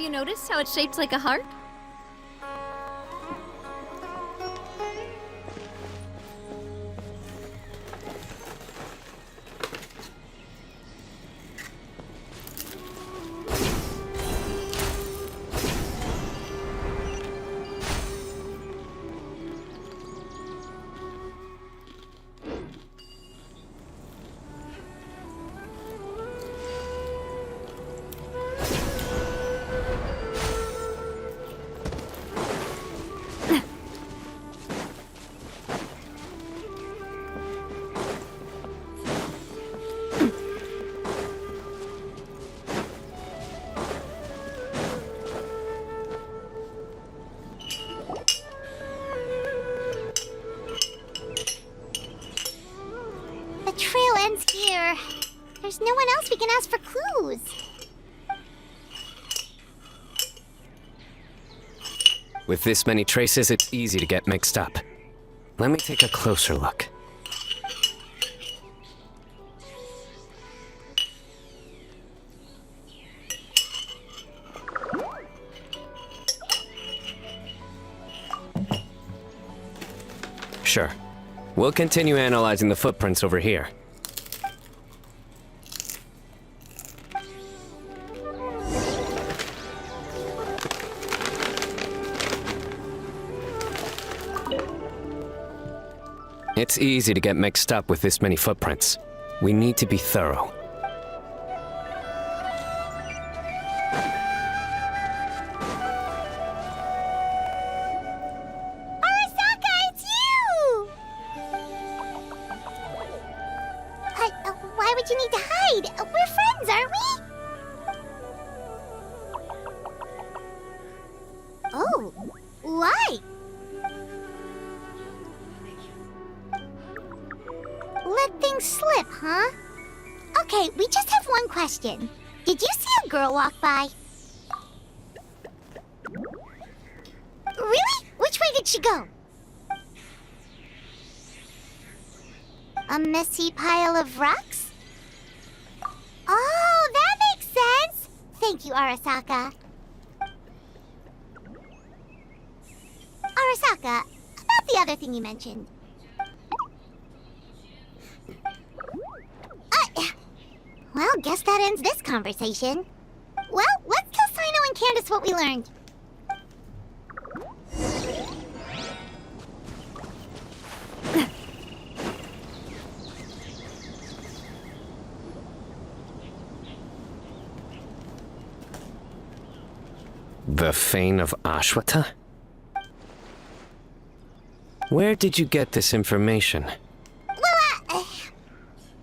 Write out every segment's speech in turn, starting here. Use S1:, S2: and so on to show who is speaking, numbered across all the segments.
S1: Have you noticed how it's shaped like a heart?
S2: The trail ends here. There's no one else we can ask for clues.
S3: With this many traces, it's easy to get mixed up. Let me take a closer look. Sure. We'll continue analyzing the footprints over here. It's easy to get mixed up with this many footprints. We need to be thorough.
S2: Arasaka, it's you! Why would you need to hide? We're friends, aren't we? Oh, why? Let things slip, huh? Okay, we just have one question. Did you see a girl walk by? Really? Which way did she go? A messy pile of rocks? Oh, that makes sense! Thank you, Arasaka. Arasaka, about the other thing you mentioned. Well, guess that ends this conversation. Well, let's tell Sino and Candace what we learned.
S3: The Fane of Ashwata? Where did you get this information?
S2: Well,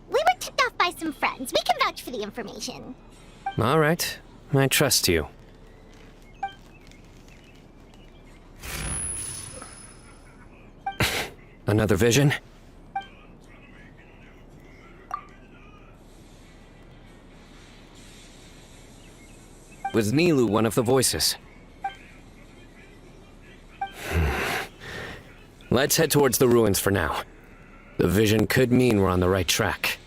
S2: we were tipped off by some friends. We can vouch for the information.
S3: All right. I trust you. Another vision? Was Nilu one of the voices? Let's head towards the ruins for now. The vision could mean we're on the right track.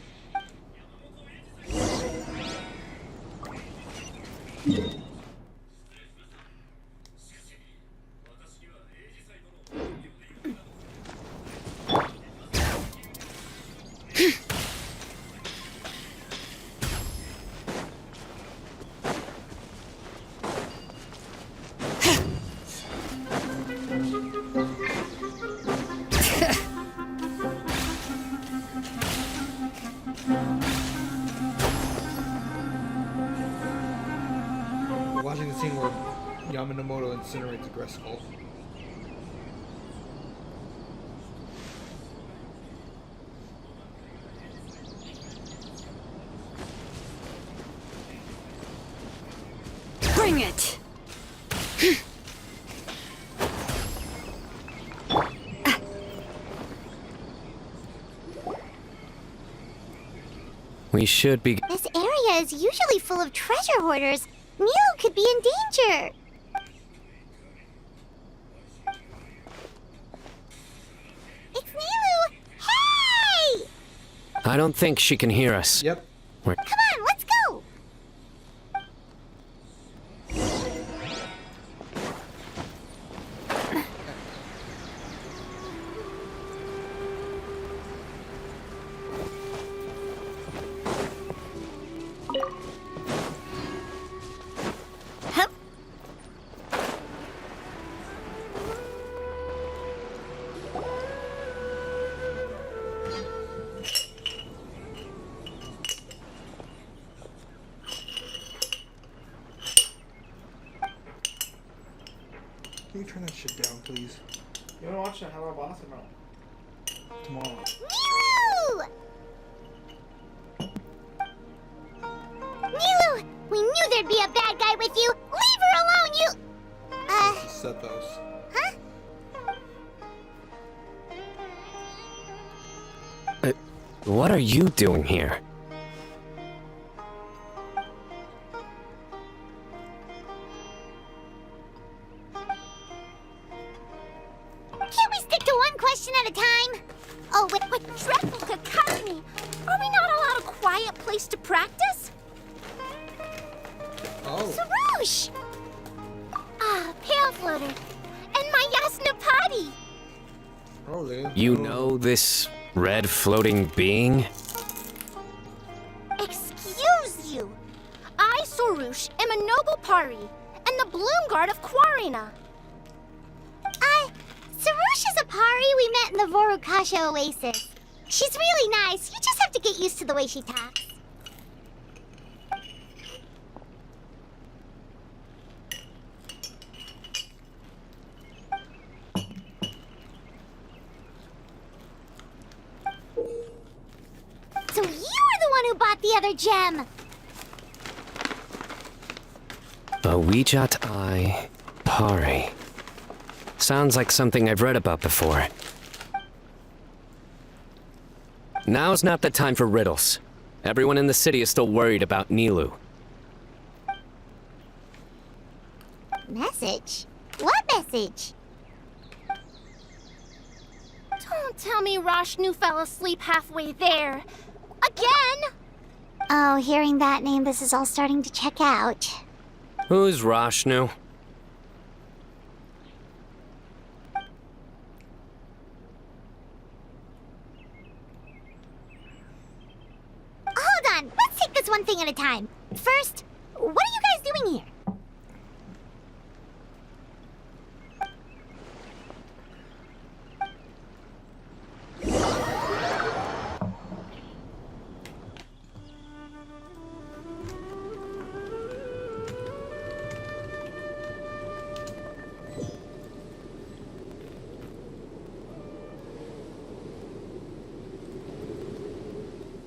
S4: We're watching the scene where Yamanomoto incinerates a grass skull.
S1: Bring it!
S3: We should be...
S2: This area is usually full of treasure hoarders. Nilo could be in danger. It's Nilo! Hey!
S3: I don't think she can hear us.
S4: Yep.
S3: We're...
S2: Come on, let's go!
S4: Can you turn that shit down, please?
S5: You wanna watch the Hello Boss or no?
S4: Tomorrow.
S2: Nilu! Nilu! We knew there'd be a bad guy with you! Leave her alone, you...
S4: Set those.
S2: Huh?
S3: What are you doing here?
S2: Can't we stick to one question at a time? Oh, with dreadful cacophony! Are we not allowed a quiet place to practice?
S4: Oh.
S2: Sarouche! Ah, Pale Floater. And my Yasnapati!
S4: Oh, Lou.
S3: You know this red floating being?
S2: Excuse you! I, Sarouche, am a noble pari, and the Bloom Guard of Quarina. Sarouche is a pari we met in the Vorukasha Oasis. She's really nice, you just have to get used to the way she talks. So you were the one who bought the other gem!
S3: A Wijat Eye Pari. Sounds like something I've read about before. Now's not the time for riddles. Everyone in the city is still worried about Nilu.
S2: Message? What message? Don't tell me Rashnu fell asleep halfway there. Again? Oh, hearing that name, this is all starting to check out.
S3: Who's Rashnu?
S2: Hold on, let's take this one thing at a time. First, what are you guys doing here?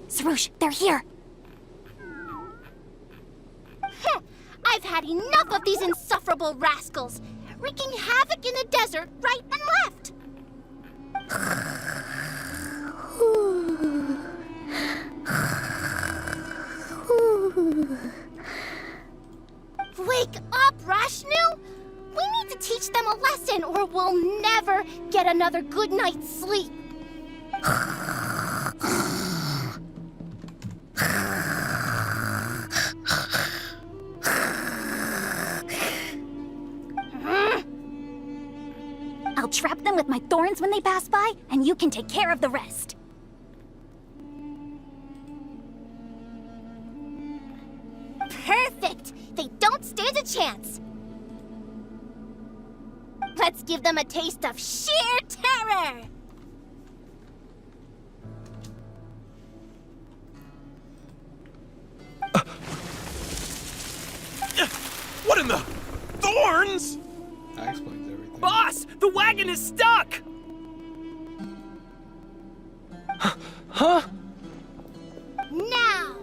S2: Sarouche, they're here! I've had enough of these insufferable rascals, wreaking havoc in the desert right and left! Wake up, Rashnu! We need to teach them a lesson or we'll never get another good night's sleep! I'll trap them with my thorns when they pass by, and you can take care of the rest. Perfect! They don't stand a chance. Let's give them a taste of sheer terror!
S6: What in the... Thorns?
S4: That explains everything.
S6: Boss, the wagon is stuck! Huh?
S2: Now!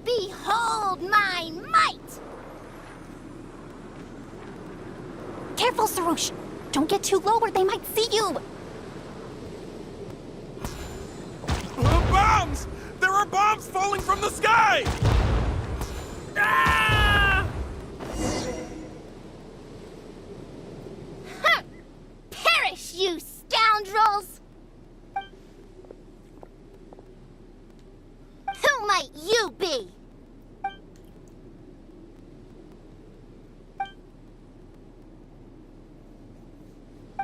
S2: Behold my might! Careful, Sarouche! Don't get too low or they might see you!
S6: Bombs! There are bombs falling from the sky! Ah!
S2: Huh. Perish, you scoundrels! Who might might you be?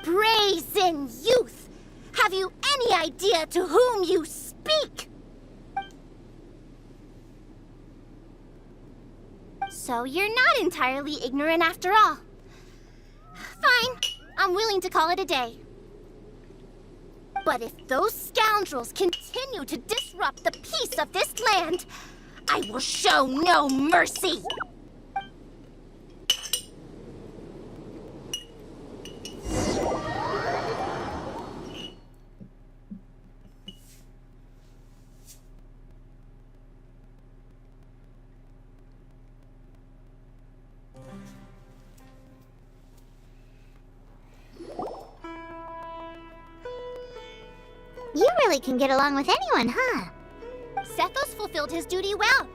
S2: Brazen youth! Have you any idea to whom you speak? So you're not entirely ignorant after all. Fine, I'm willing to call it a day. But if those scoundrels continue to disrupt the peace of this land, I will show no mercy! You really can get along with anyone, huh? Sethos fulfilled his duty well.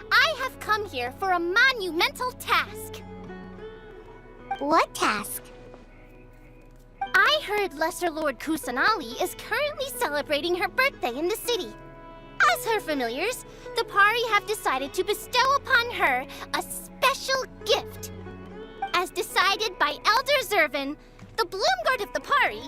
S2: I have come here for a monumental task. What task? I heard Lesser Lord Kusanali is currently celebrating her birthday in the city. As her familiars, the Pari have decided to bestow upon her a special gift. As decided by Elder Zervin, the Bloomguard of the Pari,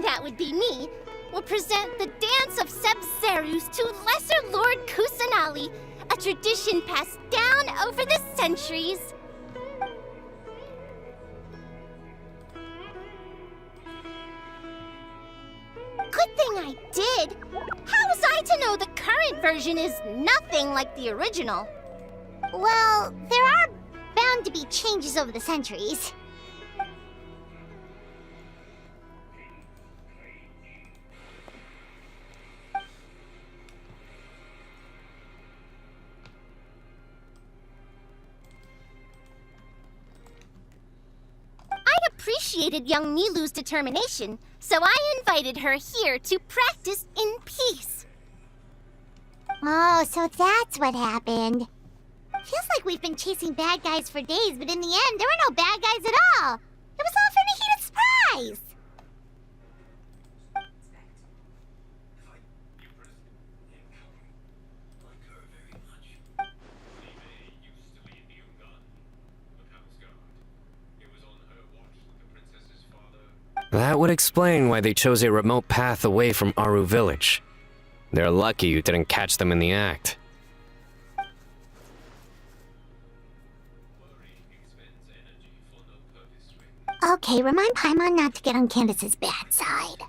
S2: that would be me, will present the Dance of Sebzerus to Lesser Lord Kusanali, a tradition passed down over the centuries. Good thing I did. How was I to know the current version is nothing like the original? Well, there are bound to be changes over the centuries. Appreciated young Nilu's determination, so I invited her here to practice in peace. Oh, so that's what happened. Feels like we've been chasing bad guys for days, but in the end, there were no bad guys at all. It was all for the heat of surprise.
S3: That would explain why they chose a remote path away from Aru village. They're lucky you didn't catch them in the act.
S2: Okay, remind Paimon not to get on Candace's bad side.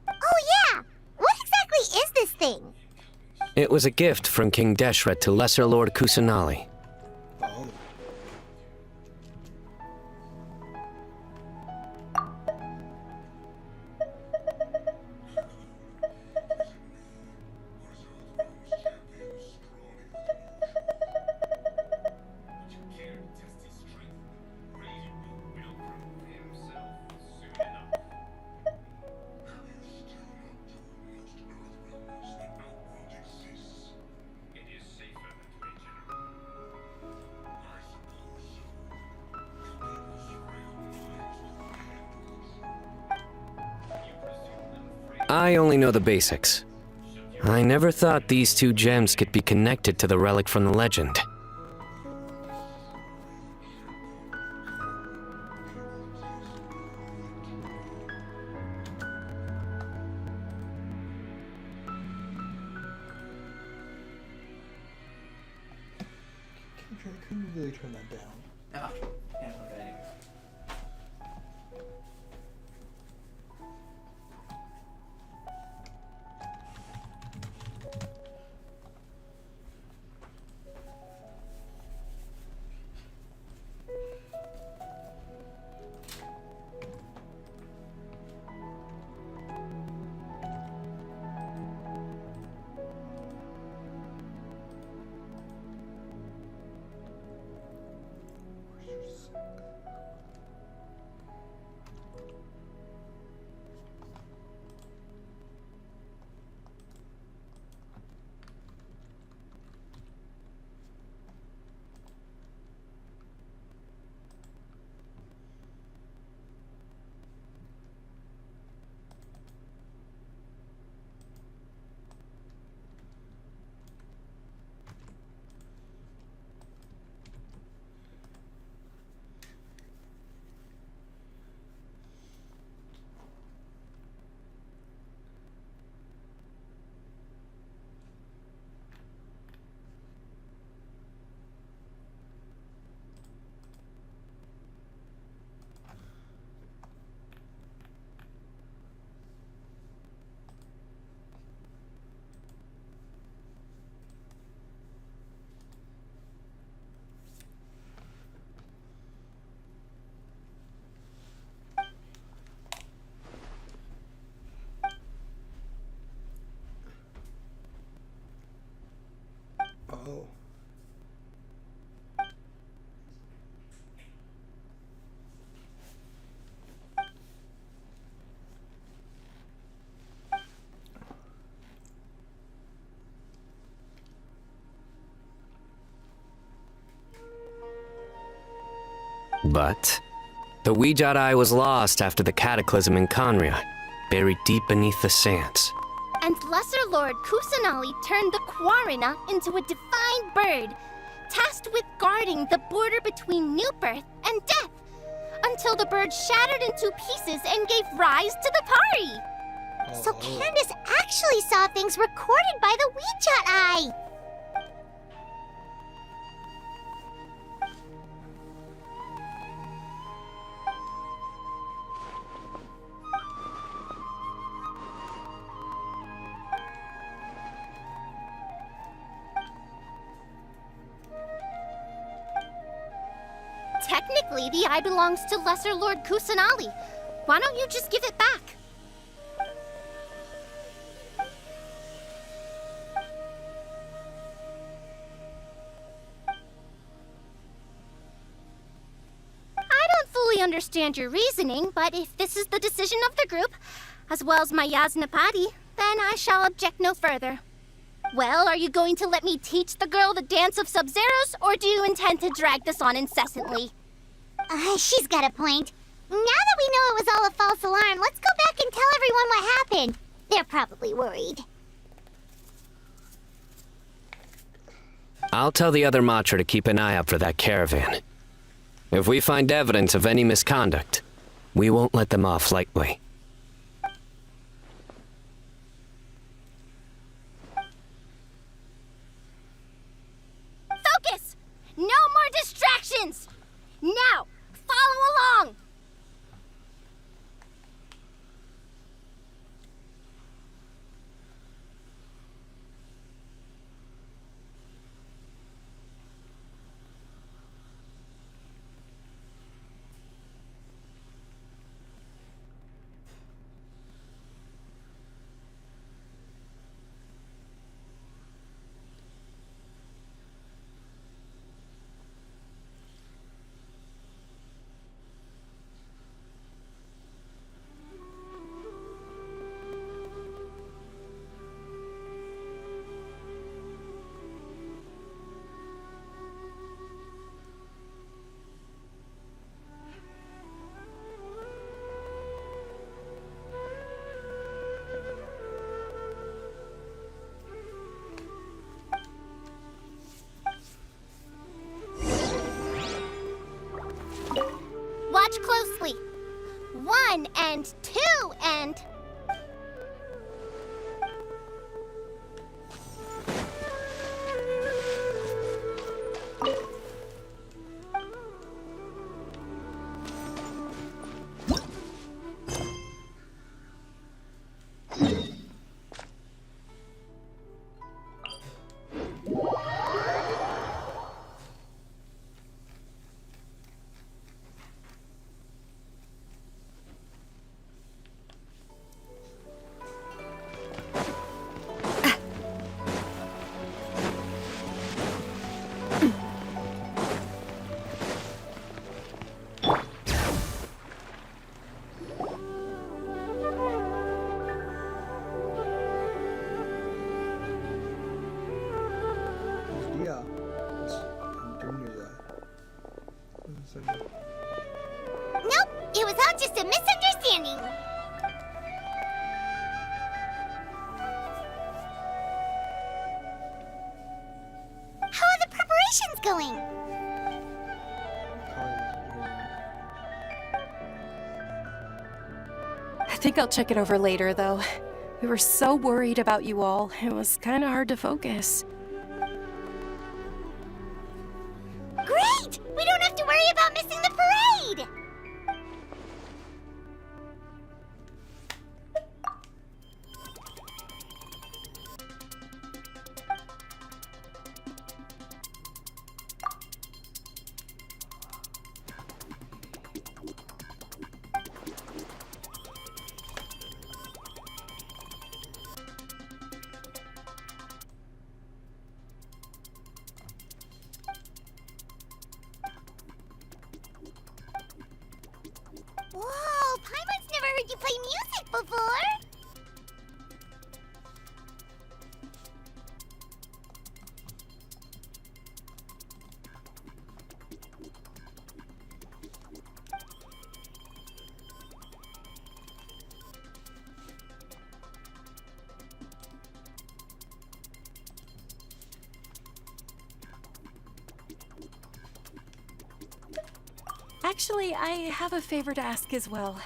S2: Oh yeah! What exactly is this thing?
S3: It was a gift from King Deshret to Lesser Lord Kusanali.
S4: Oh.
S3: I only know the basics. I never thought these two gems could be connected to the relic from the legend.
S4: Can you really turn that down?
S5: Ah, can't look at it.
S3: But the Ouija Eye was lost after the cataclysm in Conria, buried deep beneath the sands.
S2: And Lesser Lord Kusanali turned the Quarina into a divine bird, tasked with guarding the border between new birth and death, until the bird shattered into pieces and gave rise to the party.
S7: So Candace actually saw things recorded by the Ouija Eye!
S2: Technically, the eye belongs to Lesser Lord Kusanali. Why don't you just give it back? I don't fully understand your reasoning, but if this is the decision of the group, as well as my Yasnapati, then I shall object no further. Well, are you going to let me teach the girl the dance of Sub-Zeros, or do you intend to drag this on incessantly?
S7: She's got a point. Now that we know it was all a false alarm, let's go back and tell everyone what happened. They're probably worried.
S3: I'll tell the other Matra to keep an eye out for that caravan. If we find evidence of any misconduct, we won't let them off lightly.
S2: Focus! No more distractions! Now, follow along! Watch closely. 1 and 2 and...
S4: Yeah. I'm doing that.
S7: Nope, it was all just a misunderstanding. How are the preparations going?
S8: I think I'll check it over later, though. We were so worried about you all, it was kinda hard to focus.
S7: Great! We don't have to worry about missing the parade! Whoa, Paimon's never heard you play music before!
S8: Actually, I have a favor to ask as well.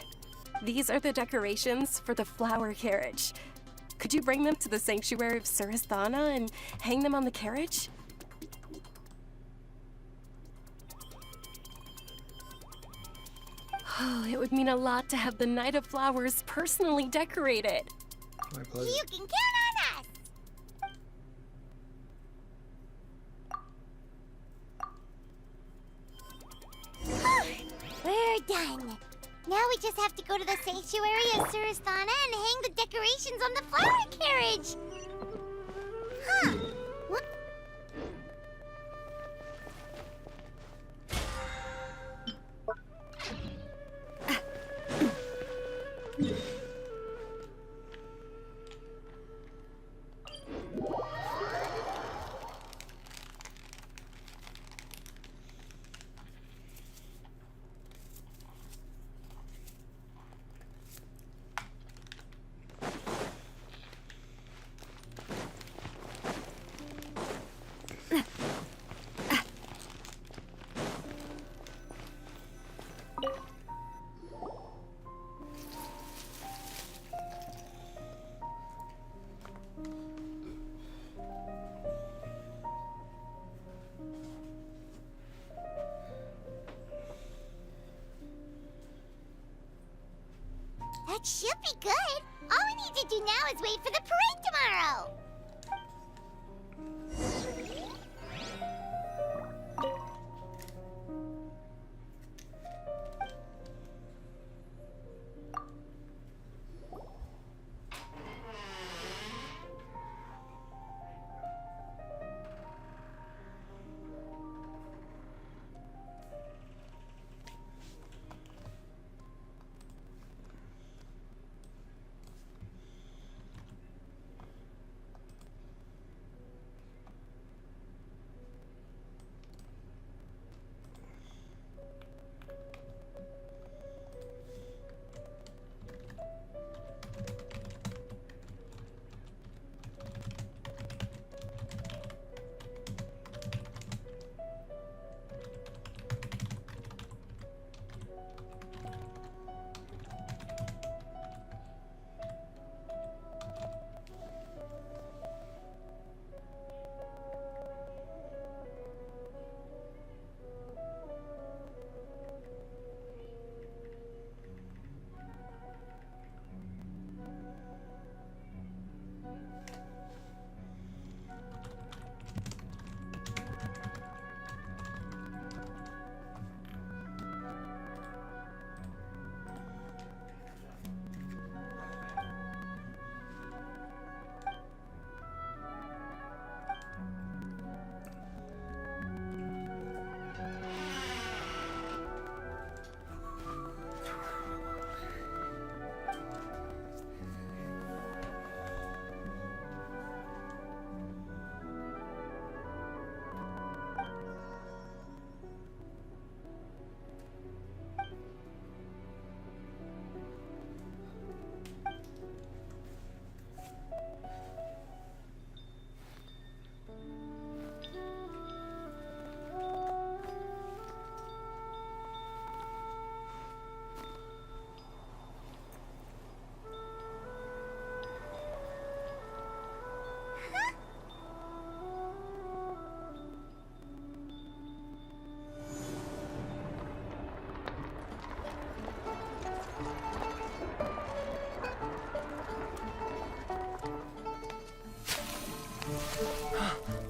S8: These are the decorations for the flower carriage. Could you bring them to the sanctuary of Surasthana and hang them on the carriage? Oh, it would mean a lot to have the Knight of Flowers personally decorated.
S4: My pleasure.
S7: You can count on us! We're done. Now we just have to go to the sanctuary of Surasthana and hang the decorations on the flower carriage. Huh. What? That should be good. All we need to do now is wait for the parade tomorrow.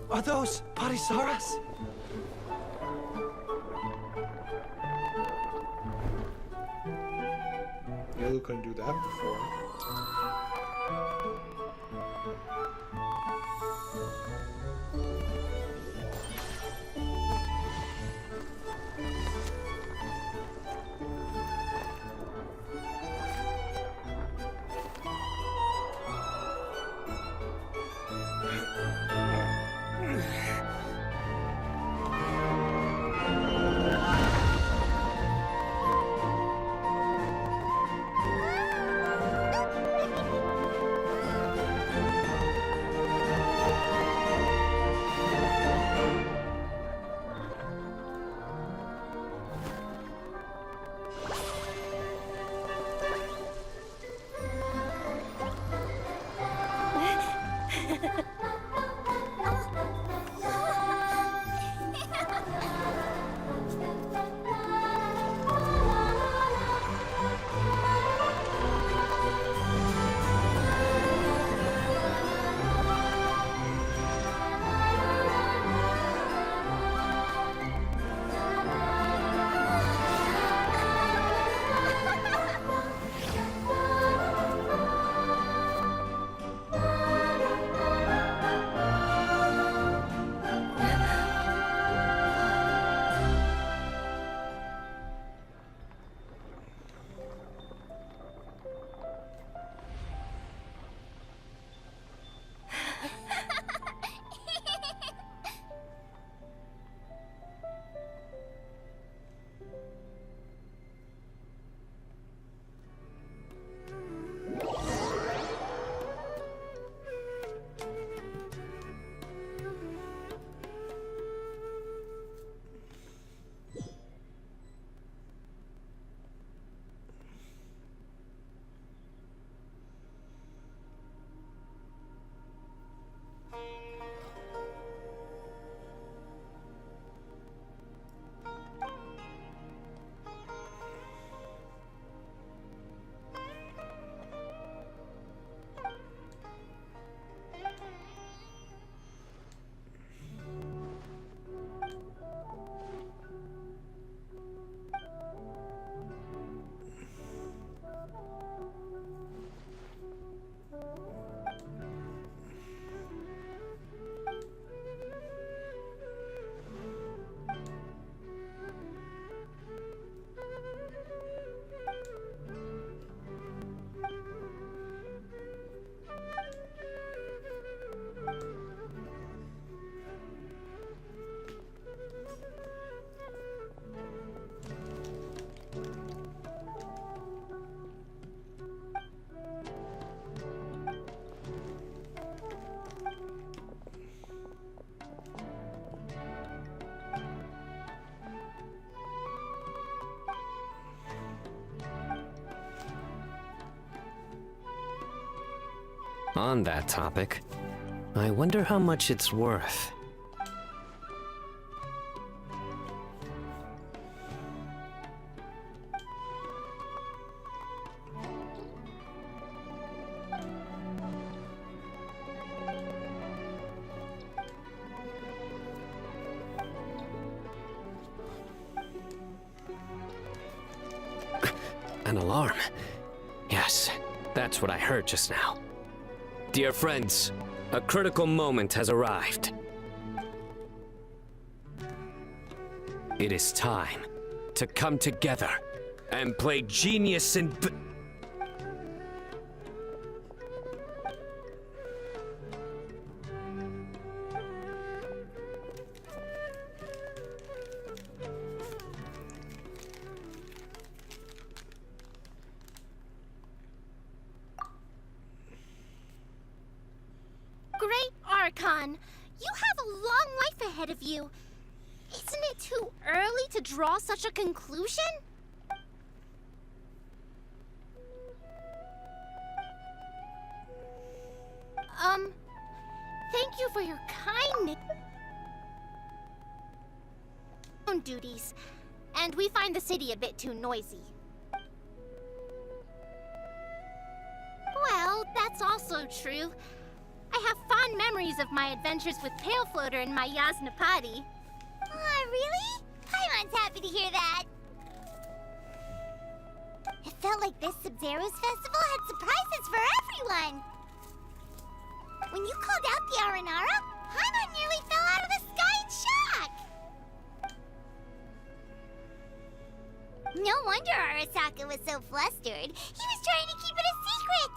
S6: Are those Parisaras?
S4: Yellow couldn't do that before.
S3: On that topic, I wonder how much it's worth. An alarm. Yes, that's what I heard just now. Dear friends, a critical moment has arrived. It is time to come together and play genius and...
S2: Great Archon, you have a long life ahead of you. Isn't it too early to draw such a conclusion? Thank you for your kindness. Own duties, and we find the city a bit too noisy. Well, that's also true. I have fond memories of my adventures with Pale Floater and my Yasnapati.
S7: Oh, really? Paimon's happy to hear that. It felt like this Sub-Zero's festival had surprises for everyone. When you called out the Aranara, Paimon nearly fell out of the sky in shock. No wonder Arasaka was so flustered. He was trying to keep it a secret.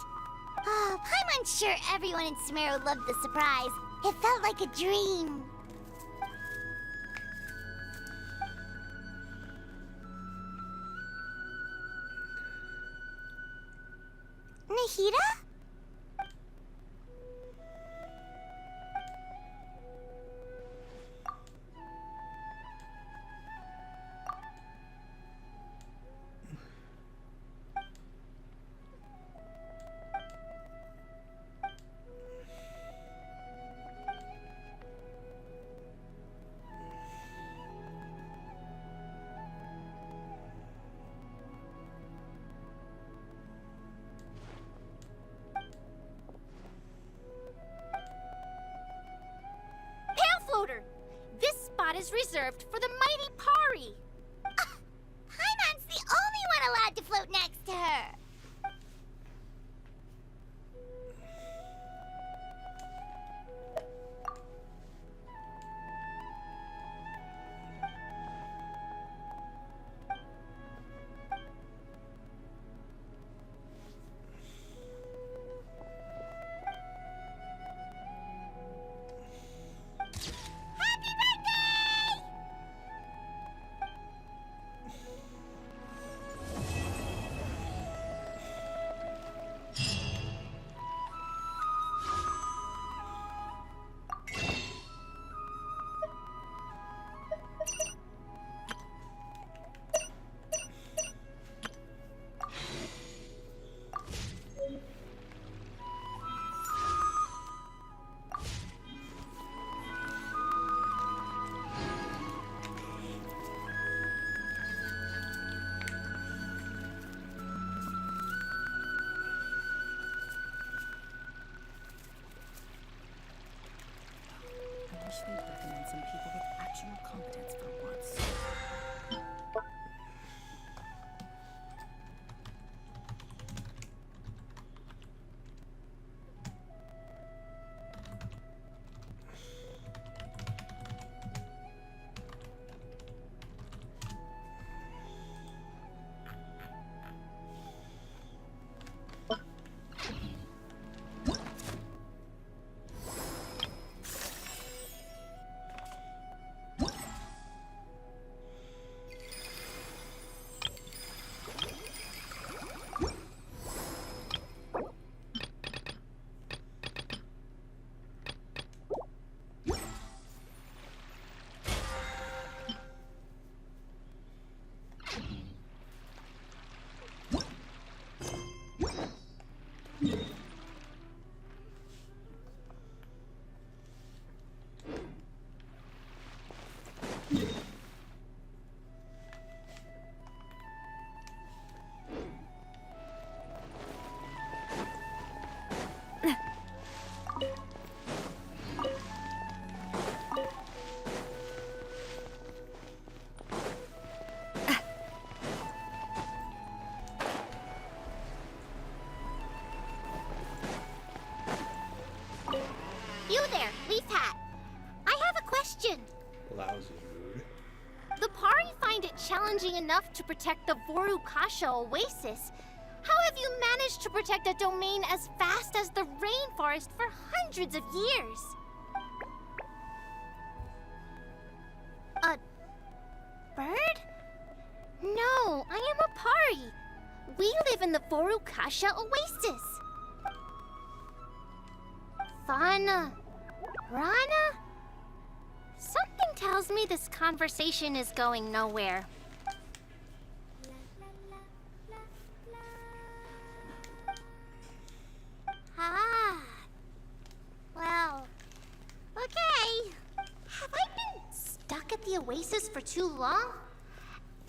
S7: Oh, Paimon's sure everyone in Sumeru loved the surprise. It felt like a dream. Nahida?
S2: This spot is reserved for the mighty Pari.
S7: Paimon's the only one allowed to float next to her.
S8: I wish they'd recommend some people with actual competence for once.
S2: challenging enough to protect the Vorukasha oasis, how have you managed to protect a domain as vast as the rainforest for hundreds of years? A bird? No, I am a Pari. We live in the Vorukasha oasis. Fauna? Rana? Something tells me this conversation is going nowhere. Ah. Well, okay. Have I been stuck at the oasis for too long?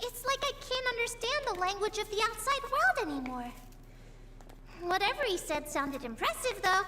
S2: It's like I can't understand the language of the outside world anymore. Whatever he said sounded impressive, though.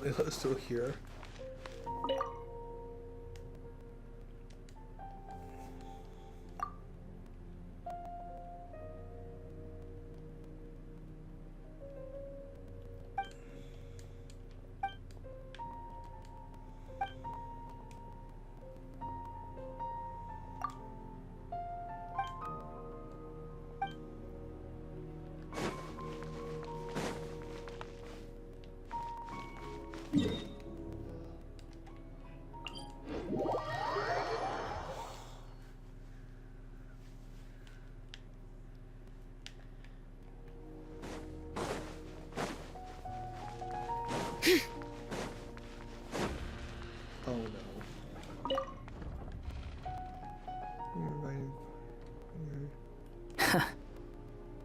S4: Layla's still here. Oh no.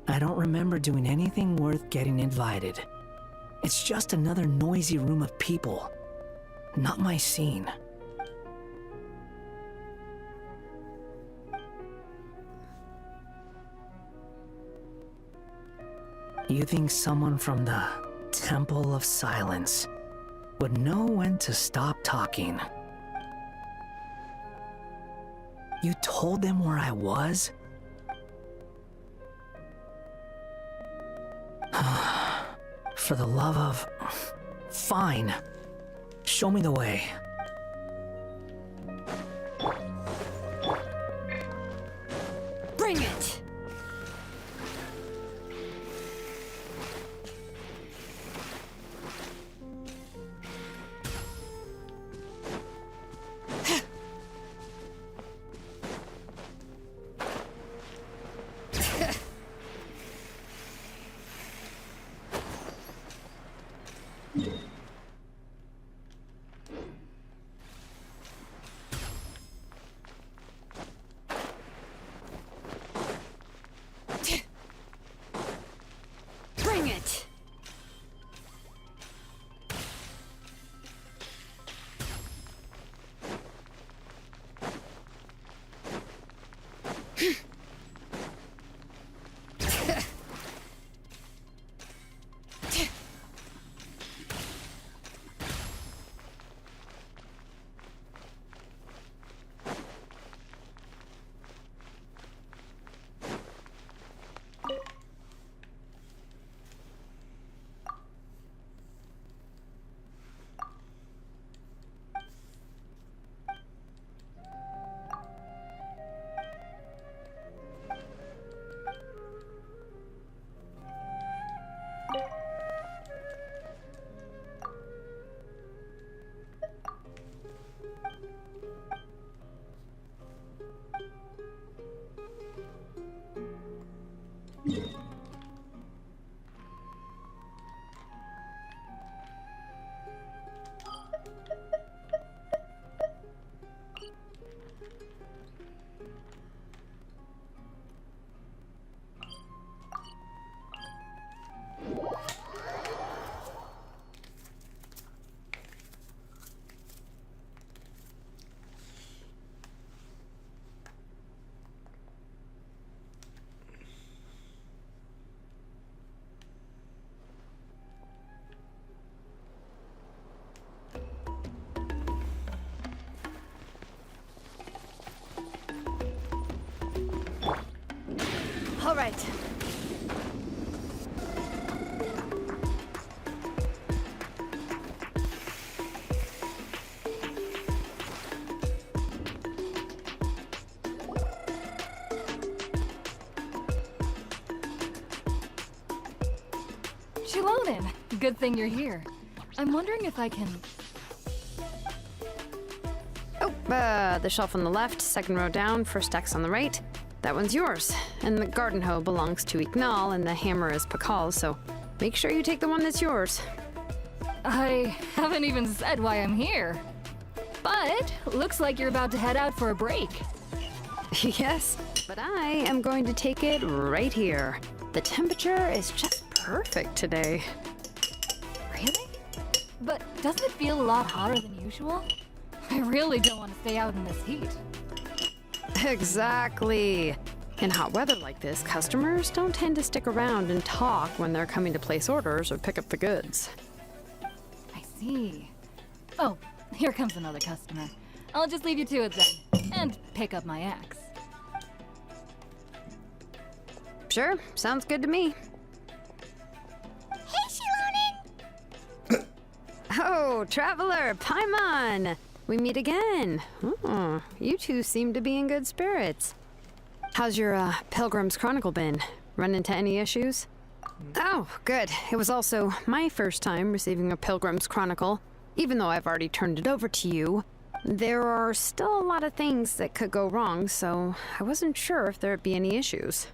S9: I don't remember doing anything worth getting invited. It's just another noisy room of people. Not my scene. You think someone from the Temple of Silence would know when to stop talking? You told them where I was? For the love of... Fine. Show me the way.
S8: Bring it!
S1: All right. Shilonen, good thing you're here. I'm wondering if I can...
S10: Oh, the shelf on the left, second row down, first X on the right. That one's yours. And the garden hoe belongs to Ignal, and the hammer is Pakal's, so make sure you take the one that's yours.
S1: I haven't even said why I'm here. But looks like you're about to head out for a break.
S10: Yes, but I am going to take it right here. The temperature is just perfect today.
S1: Really? But doesn't it feel a lot hotter than usual? I really don't want to stay out in this heat.
S10: Exactly. In hot weather like this, customers don't tend to stick around and talk when they're coming to place orders or pick up the goods.
S1: I see. Oh, here comes another customer. I'll just leave you to it then, and pick up my axe.
S10: Sure, sounds good to me.
S7: Hey, Shilonen!
S10: Oh, Traveler, Paimon! We meet again. Oh, you two seem to be in good spirits. How's your, Pilgrim's Chronicle been? Run into any issues? Oh, good. It was also my first time receiving a Pilgrim's Chronicle. Even though I've already turned it over to you, there are still a lot of things that could go wrong, so I wasn't sure if there'd be any issues.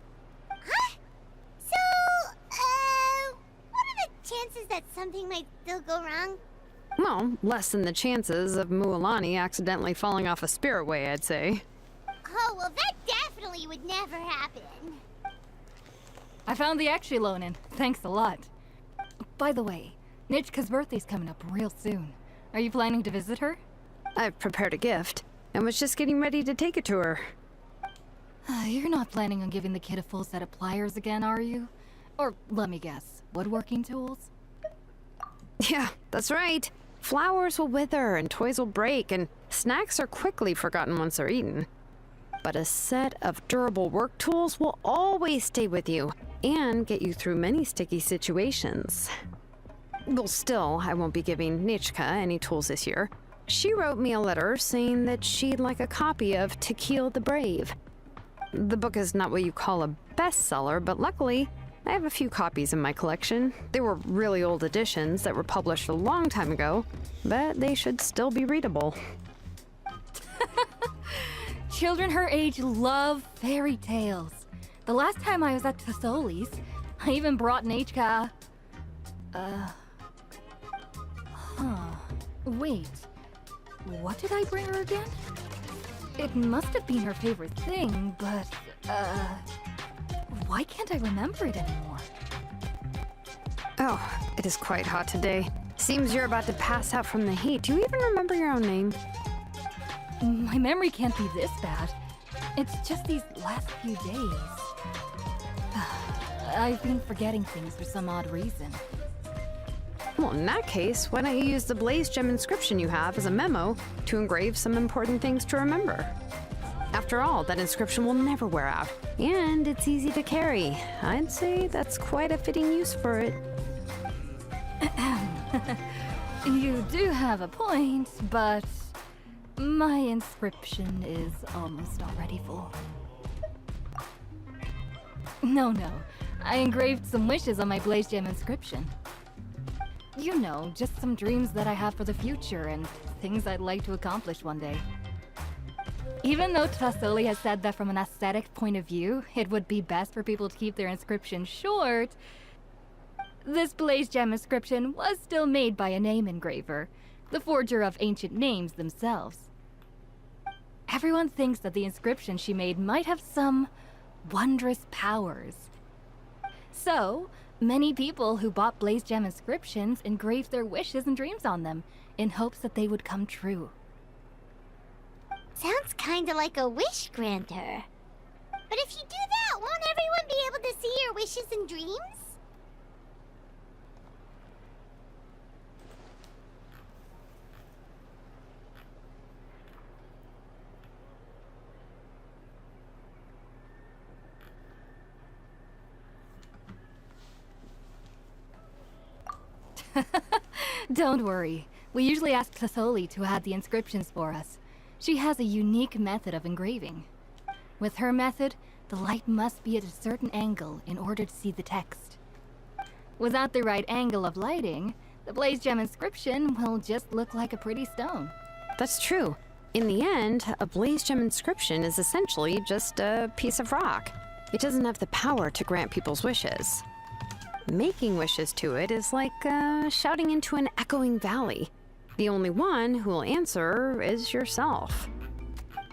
S7: Huh? So, what are the chances that something might still go wrong?
S10: Well, less than the chances of Mualani accidentally falling off a spirit way, I'd say.
S7: Oh, well, that definitely would never happen.
S1: I found the axe, Shilonen. Thanks a lot. By the way, Nitchka's birthday's coming up real soon. Are you planning to visit her?
S10: I've prepared a gift, and was just getting ready to take it to her.
S1: You're not planning on giving the kid a full set of pliers again, are you? Or, let me guess, woodworking tools?
S10: Yeah, that's right. Flowers will wither and toys will break, and snacks are quickly forgotten once they're eaten. But a set of durable work tools will always stay with you and get you through many sticky situations. Well, still, I won't be giving Nichka any tools this year. She wrote me a letter saying that she'd like a copy of To Kill the Brave. The book is not what you call a bestseller, but luckily, I have a few copies in my collection. They were really old editions that were published a long time ago, but they should still be readable.
S1: Children her age love fairy tales. The last time I was at Tatholi's, I even brought Nichka... Wait. What did I bring her again? It must have been her favorite thing, but, why can't I remember it anymore?
S10: Oh, it is quite hot today. Seems you're about to pass out from the heat. Do you even remember your own name?
S1: My memory can't be this bad. It's just these last few days. I've been forgetting things for some odd reason.
S10: Well, in that case, why don't you use the Blaze Gem inscription you have as a memo to engrave some important things to remember? After all, that inscription will never wear out, and it's easy to carry. I'd say that's quite a fitting use for it.
S1: You do have a point, but my inscription is almost already full. No, I engraved some wishes on my Blaze Gem inscription. You know, just some dreams that I have for the future and things I'd like to accomplish one day. Even though Trasoli has said that from an aesthetic point of view, it would be best for people to keep their inscription short, this Blaze Gem inscription was still made by a name engraver, the forger of ancient names themselves. Everyone thinks that the inscription she made might have some wondrous powers. So, many people who bought Blaze Gem inscriptions engraved their wishes and dreams on them, in hopes that they would come true.
S7: Sounds kinda like a wish granter. But if you do that, won't everyone be able to see your wishes and dreams?
S1: Don't worry. We usually ask Trasoli to add the inscriptions for us. She has a unique method of engraving. With her method, the light must be at a certain angle in order to see the text. Without the right angle of lighting, the Blaze Gem inscription will just look like a pretty stone.
S10: That's true. In the end, a Blaze Gem inscription is essentially just a piece of rock. It doesn't have the power to grant people's wishes. Making wishes to it is like shouting into an echoing valley. The only one who will answer is yourself.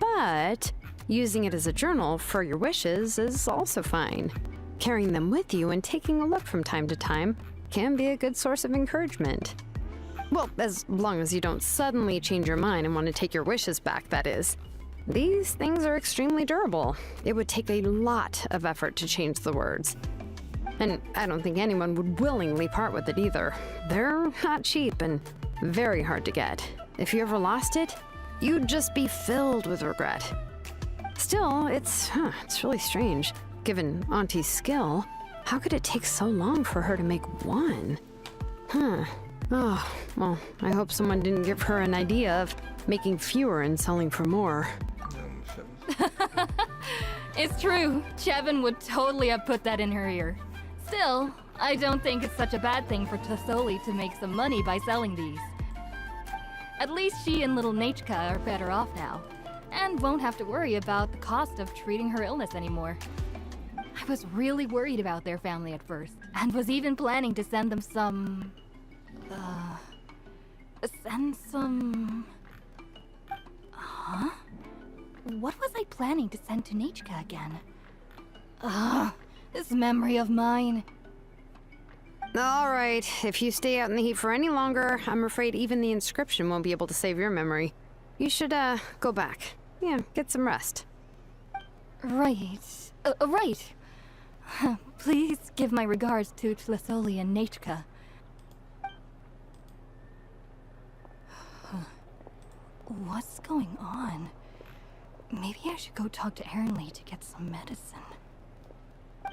S10: But using it as a journal for your wishes is also fine. Carrying them with you and taking a look from time to time can be a good source of encouragement. Well, as long as you don't suddenly change your mind and want to take your wishes back, that is. These things are extremely durable. It would take a lot of effort to change the words. And I don't think anyone would willingly part with it either. They're not cheap and very hard to get. If you ever lost it, you'd just be filled with regret. Still, it's really strange. Given Auntie's skill, how could it take so long for her to make one? Oh, well, I hope someone didn't give her an idea of making fewer and selling for more.
S1: It's true. Chevin would totally have put that in her ear. Still, I don't think it's such a bad thing for Trasoli to make some money by selling these. At least she and little Nachka are better off now, and won't have to worry about the cost of treating her illness anymore. I was really worried about their family at first, and was even planning to send them some... Huh? What was I planning to send to Nachka again? This memory of mine.
S10: All right, if you stay out in the heat for any longer, I'm afraid even the inscription won't be able to save your memory. You should, go back. Yeah, get some rest.
S1: Right. Right. Please give my regards to Trasoli and Nachka. What's going on? Maybe I should go talk to Ernly to get some medicine.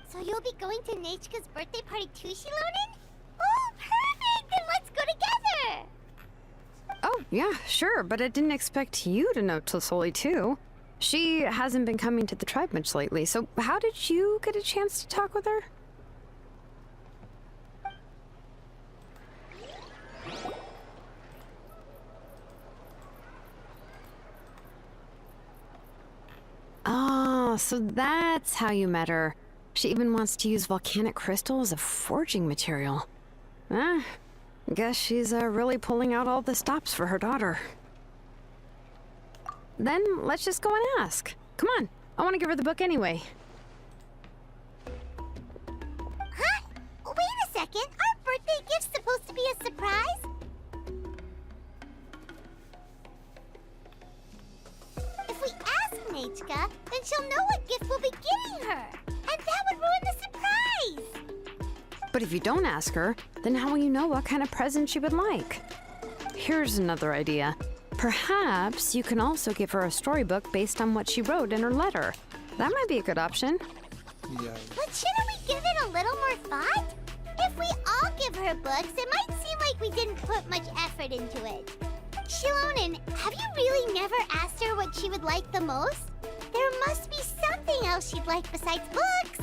S7: So you'll be going to Nachka's birthday party too, Shilonen? Oh, perfect! Then let's go together!
S10: Oh, yeah, sure, but I didn't expect you to know Trasoli too. She hasn't been coming to the tribe much lately, so how did you get a chance to talk with her? Oh, so that's how you met her. She even wants to use volcanic crystal as a forging material. Guess she's really pulling out all the stops for her daughter. Then let's just go and ask. Come on, I want to give her the book anyway.
S7: Huh? Wait a second, our birthday gift's supposed to be a surprise? If we ask Nachka, then she'll know what gift we'll be getting her. And that would ruin the surprise!
S10: But if you don't ask her, then how will you know what kind of present she would like? Here's another idea. Perhaps you can also give her a storybook based on what she wrote in her letter. That might be a good option.
S4: Yeah.
S7: But shouldn't we give it a little more thought? If we all give her books, it might seem like we didn't put much effort into it. Shilonen, have you really never asked her what she would like the most? There must be something else she'd like besides books.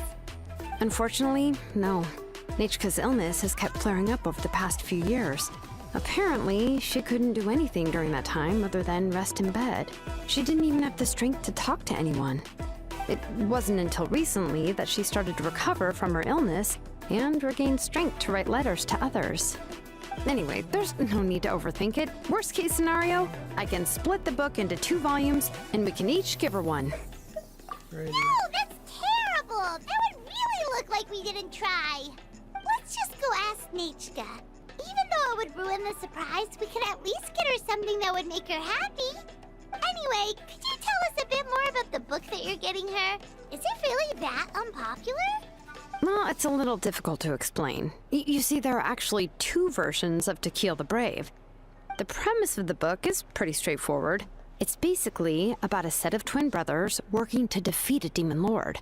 S10: Unfortunately, no. Nachka's illness has kept flaring up over the past few years. Apparently, she couldn't do anything during that time other than rest in bed. She didn't even have the strength to talk to anyone. It wasn't until recently that she started to recover from her illness and regained strength to write letters to others. Anyway, there's no need to overthink it. Worst case scenario, I can split the book into 2 volumes and we can each give her one.
S4: Right.
S7: No, that's terrible! That would really look like we didn't try. Let's just go ask Nechka. Even though it would ruin the surprise, we can at least get her something that would make her happy. Anyway, could you tell us a bit more about the book that you're getting her? Is it really that unpopular?
S10: Well, it's a little difficult to explain. You see, there are actually 2 versions of To Kill the Brave. The premise of the book is pretty straightforward. It's basically about a set of twin brothers working to defeat a demon lord.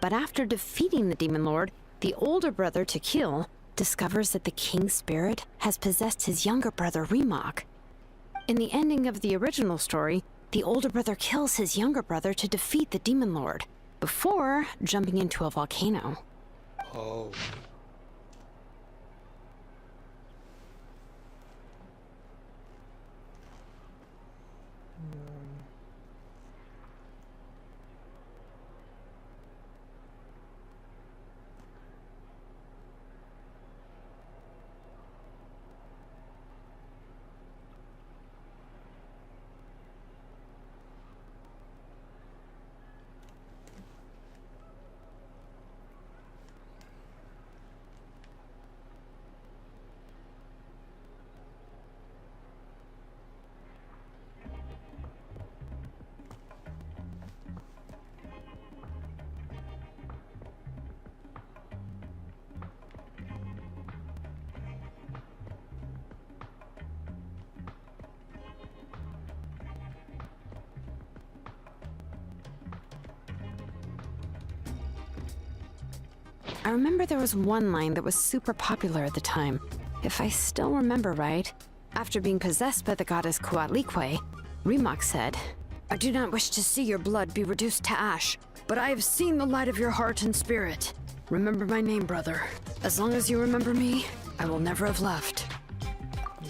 S10: But after defeating the demon lord, the older brother, To Kill, discovers that the king's spirit has possessed his younger brother, Remok. In the ending of the original story, the older brother kills his younger brother to defeat the demon lord, before jumping into a volcano.
S4: Oh.
S10: I remember there was one line that was super popular at the time. If I still remember right, after being possessed by the goddess Coatlicue, Remok said, "I do not wish to see your blood be reduced to ash, but I have seen the light of your heart and spirit. Remember my name, brother. As long as you remember me, I will never have left."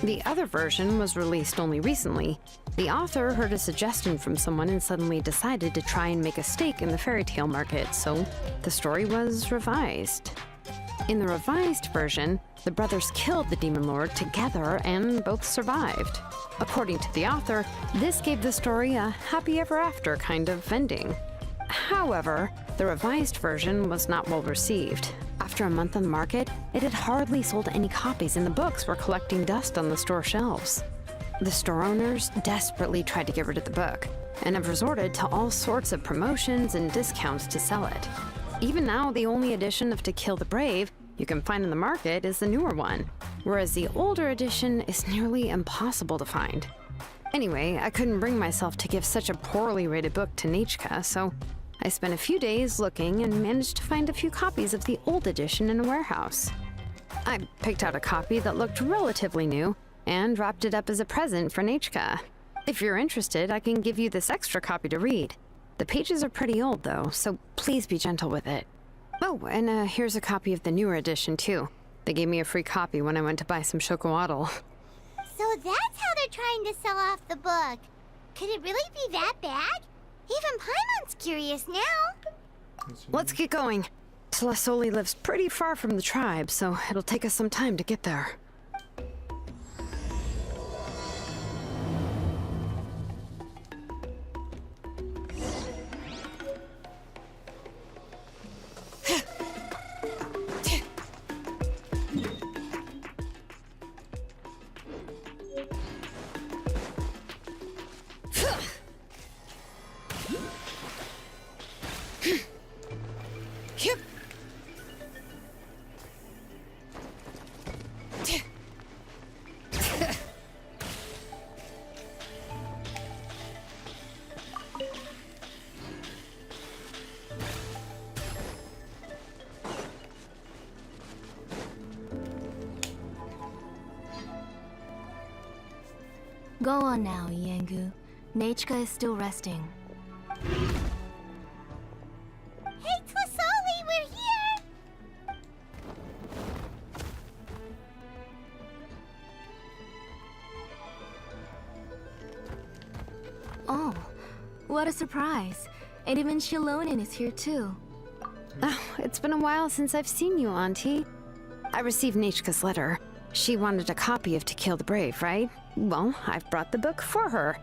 S10: The other version was released only recently. The author heard a suggestion from someone and suddenly decided to try and make a stake in the fairy tale market, so the story was revised. In the revised version, the brothers killed the demon lord together and both survived. According to the author, this gave the story a happy ever after kind of ending. However, the revised version was not well received. After a month on the market, it had hardly sold any copies and the books were collecting dust on the store shelves. The store owners desperately tried to get rid of the book, and have resorted to all sorts of promotions and discounts to sell it. Even now, the only edition of To Kill the Brave you can find in the market is the newer one, whereas the older edition is nearly impossible to find. Anyway, I couldn't bring myself to give such a poorly rated book to Nechka, so I spent a few days looking and managed to find a few copies of the old edition in a warehouse. I picked out a copy that looked relatively new and wrapped it up as a present for Nechka. If you're interested, I can give you this extra copy to read. The pages are pretty old though, so please be gentle with it. Oh, and here's a copy of the newer edition too. They gave me a free copy when I went to buy some chocowaddle.
S7: So that's how they're trying to sell off the book. Could it really be that bad? Even Paimon's curious now.
S10: Let's get going. Celesoli lives pretty far from the tribe, so it'll take us some time to get there.
S1: Go on now, Yengu. Nechka is still resting.
S7: Hey, Tlasoli, we're here!
S1: Oh. What a surprise. And even Shilonen is here too.
S10: Oh, it's been a while since I've seen you, Auntie. I received Nechka's letter. She wanted a copy of To Kill the Brave, right? Well, I've brought the book for her.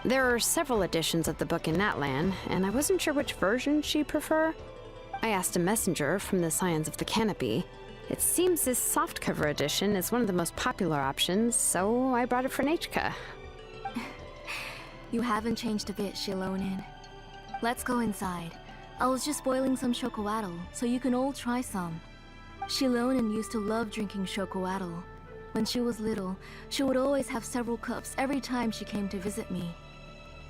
S10: There are several editions of the book in Natlan, and I wasn't sure which version she'd prefer. I asked a messenger from the Scions of the Canopy. It seems this softcover edition is one of the most popular options, so I brought it for Nechka.
S1: You haven't changed a bit, Shilonen. Let's go inside. I was just boiling some chocoatl, so you can all try some. Shilonen used to love drinking chocoatl. When she was little, she would always have several cups every time she came to visit me.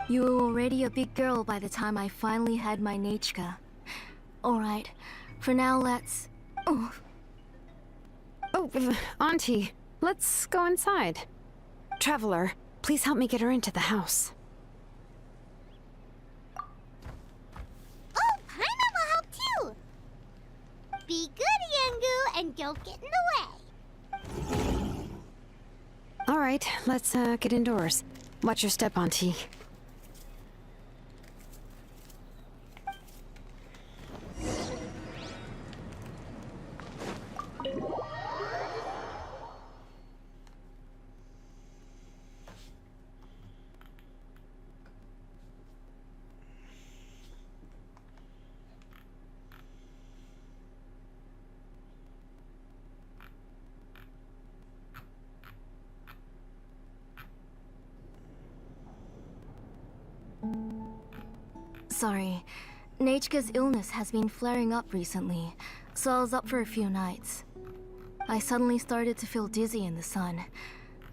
S1: You were already a big girl by the time I finally had my Nechka. Alright, for now let's... Oh,
S10: Auntie, let's go inside. Traveler, please help me get her into the house.
S7: Oh, Paimon will help too! Be good, Yangu, and don't get in the way.
S10: All right, let's get indoors. Watch your step, Auntie.
S1: sorry. Nechka's illness has been flaring up recently, so I was up for a few nights. I suddenly started to feel dizzy in the sun.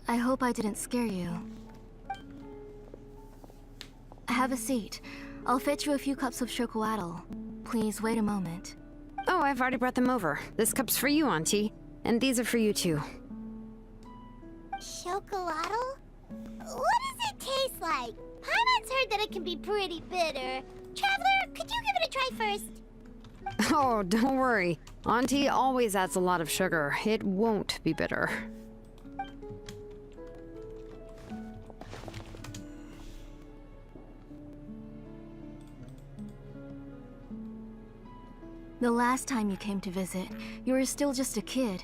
S1: I hope I didn't scare you. Have a seat. I'll fetch you a few cups of chocoatl. Please wait a moment.
S10: Oh, I've already brought them over. This cup's for you, Auntie. And these are for you, too.
S7: Chocolatl? What does it taste like? Paimon's heard that it can be pretty bitter. Traveler, could you give it a try first?
S10: Oh, don't worry. Auntie always adds a lot of sugar. It won't be bitter.
S1: The last time you came to visit, you were still just a kid.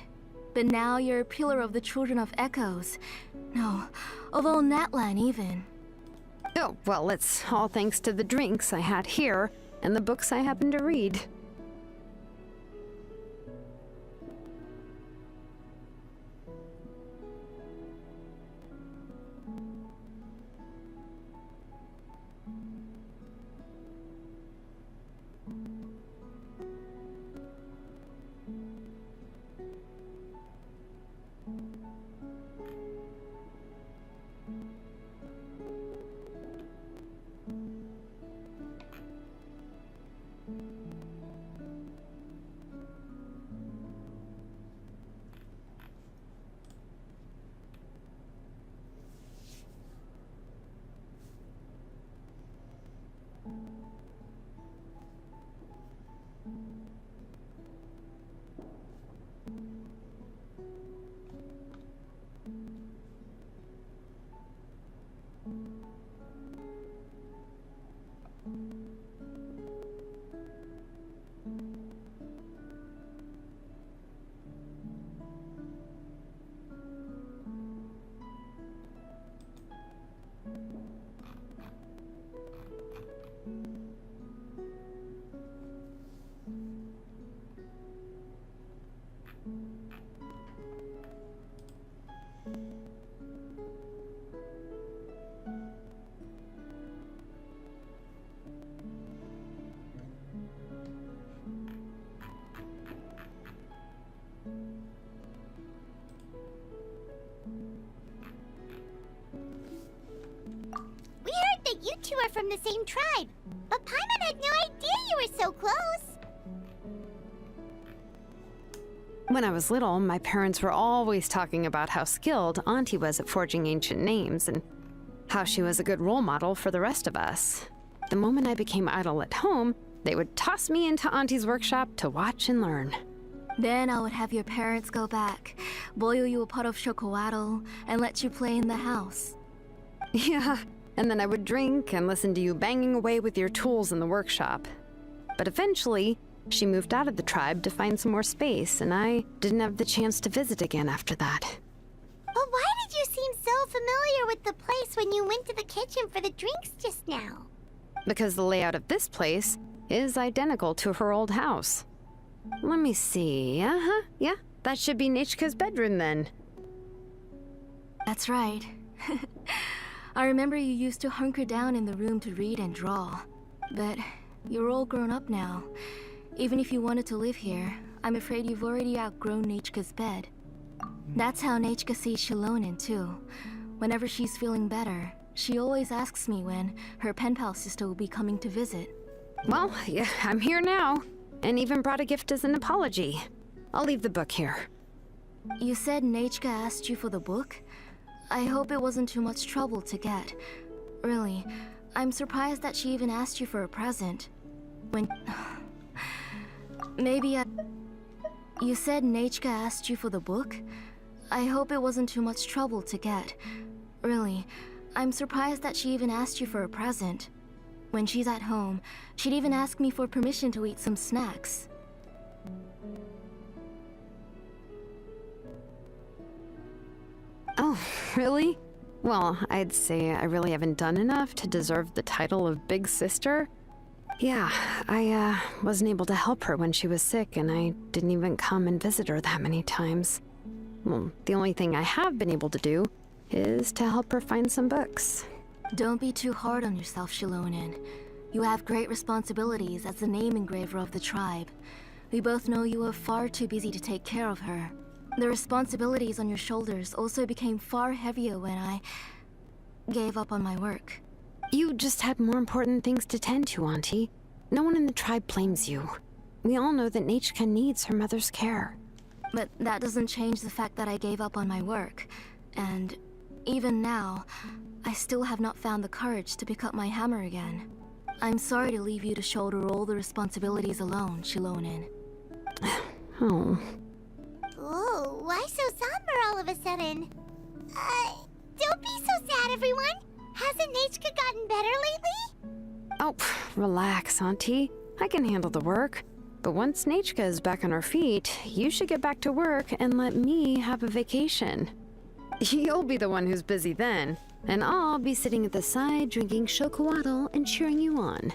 S1: But now you're a pillar of the Children of Echoes. No, of all Natlan even.
S10: Oh, well, it's all thanks to the drinks I had here and the books I happened to read.
S7: We heard that you two are from the same tribe, but Paimon had no idea you were so close.
S10: When I was little, my parents were always talking about how skilled Auntie was at forging ancient names and how she was a good role model for the rest of us. The moment I became idle at home, they would toss me into Auntie's workshop to watch and learn.
S1: Then I would have your parents go back, boil you a pot of chocoatl, and let you play in the house.
S10: Yeah, and then I would drink and listen to you banging away with your tools in the workshop. But eventually, she moved out of the tribe to find some more space, and I didn't have the chance to visit again after that.
S7: But why did you seem so familiar with the place when you went to the kitchen for the drinks just now?
S10: Because the layout of this place is identical to her old house. Let me see. Yeah, that should be Nichka's bedroom then.
S1: That's right. I remember you used to hunker down in the room to read and draw. But you're all grown up now. Even if you wanted to live here, I'm afraid you've already outgrown Nichka's bed. That's how Nichka sees Shilonen too. Whenever she's feeling better, she always asks me when her pen pal sister will be coming to visit.
S10: Well, yeah, I'm here now, and even brought a gift as an apology. I'll leave the book here.
S1: You said Nichka asked you for the book? I hope it wasn't too much trouble to get. Really, I'm surprised that she even asked you for a present. When... Maybe I... You said Nichka asked you for the book? I hope it wasn't too much trouble to get. Really, I'm surprised that she even asked you for a present. When she's at home, she'd even ask me for permission to eat some snacks.
S10: Oh, really? Well, I'd say I really haven't done enough to deserve the title of Big Sister. Yeah, I wasn't able to help her when she was sick, and I didn't even come and visit her that many times. Well, the only thing I have been able to do is to help her find some books.
S1: Don't be too hard on yourself, Shilonen. You have great responsibilities as the name engraver of the tribe. We both know you are far too busy to take care of her. The responsibilities on your shoulders also became far heavier when I gave up on my work.
S10: You just had more important things to tend to, Auntie. No one in the tribe blames you. We all know that Nichka needs her mother's care.
S1: But that doesn't change the fact that I gave up on my work. And even now, I still have not found the courage to pick up my hammer again. I'm sorry to leave you to shoulder all the responsibilities alone, Shilonen.
S10: Oh.
S7: Whoa, why so somber all of a sudden? Don't be so sad, everyone! Hasn't Nichka gotten better lately?
S10: Oh, relax, Auntie. I can handle the work. But once Nichka is back on her feet, you should get back to work and let me have a vacation. You'll be the one who's busy then, and I'll be sitting at the side drinking shokuwaddle and cheering you on.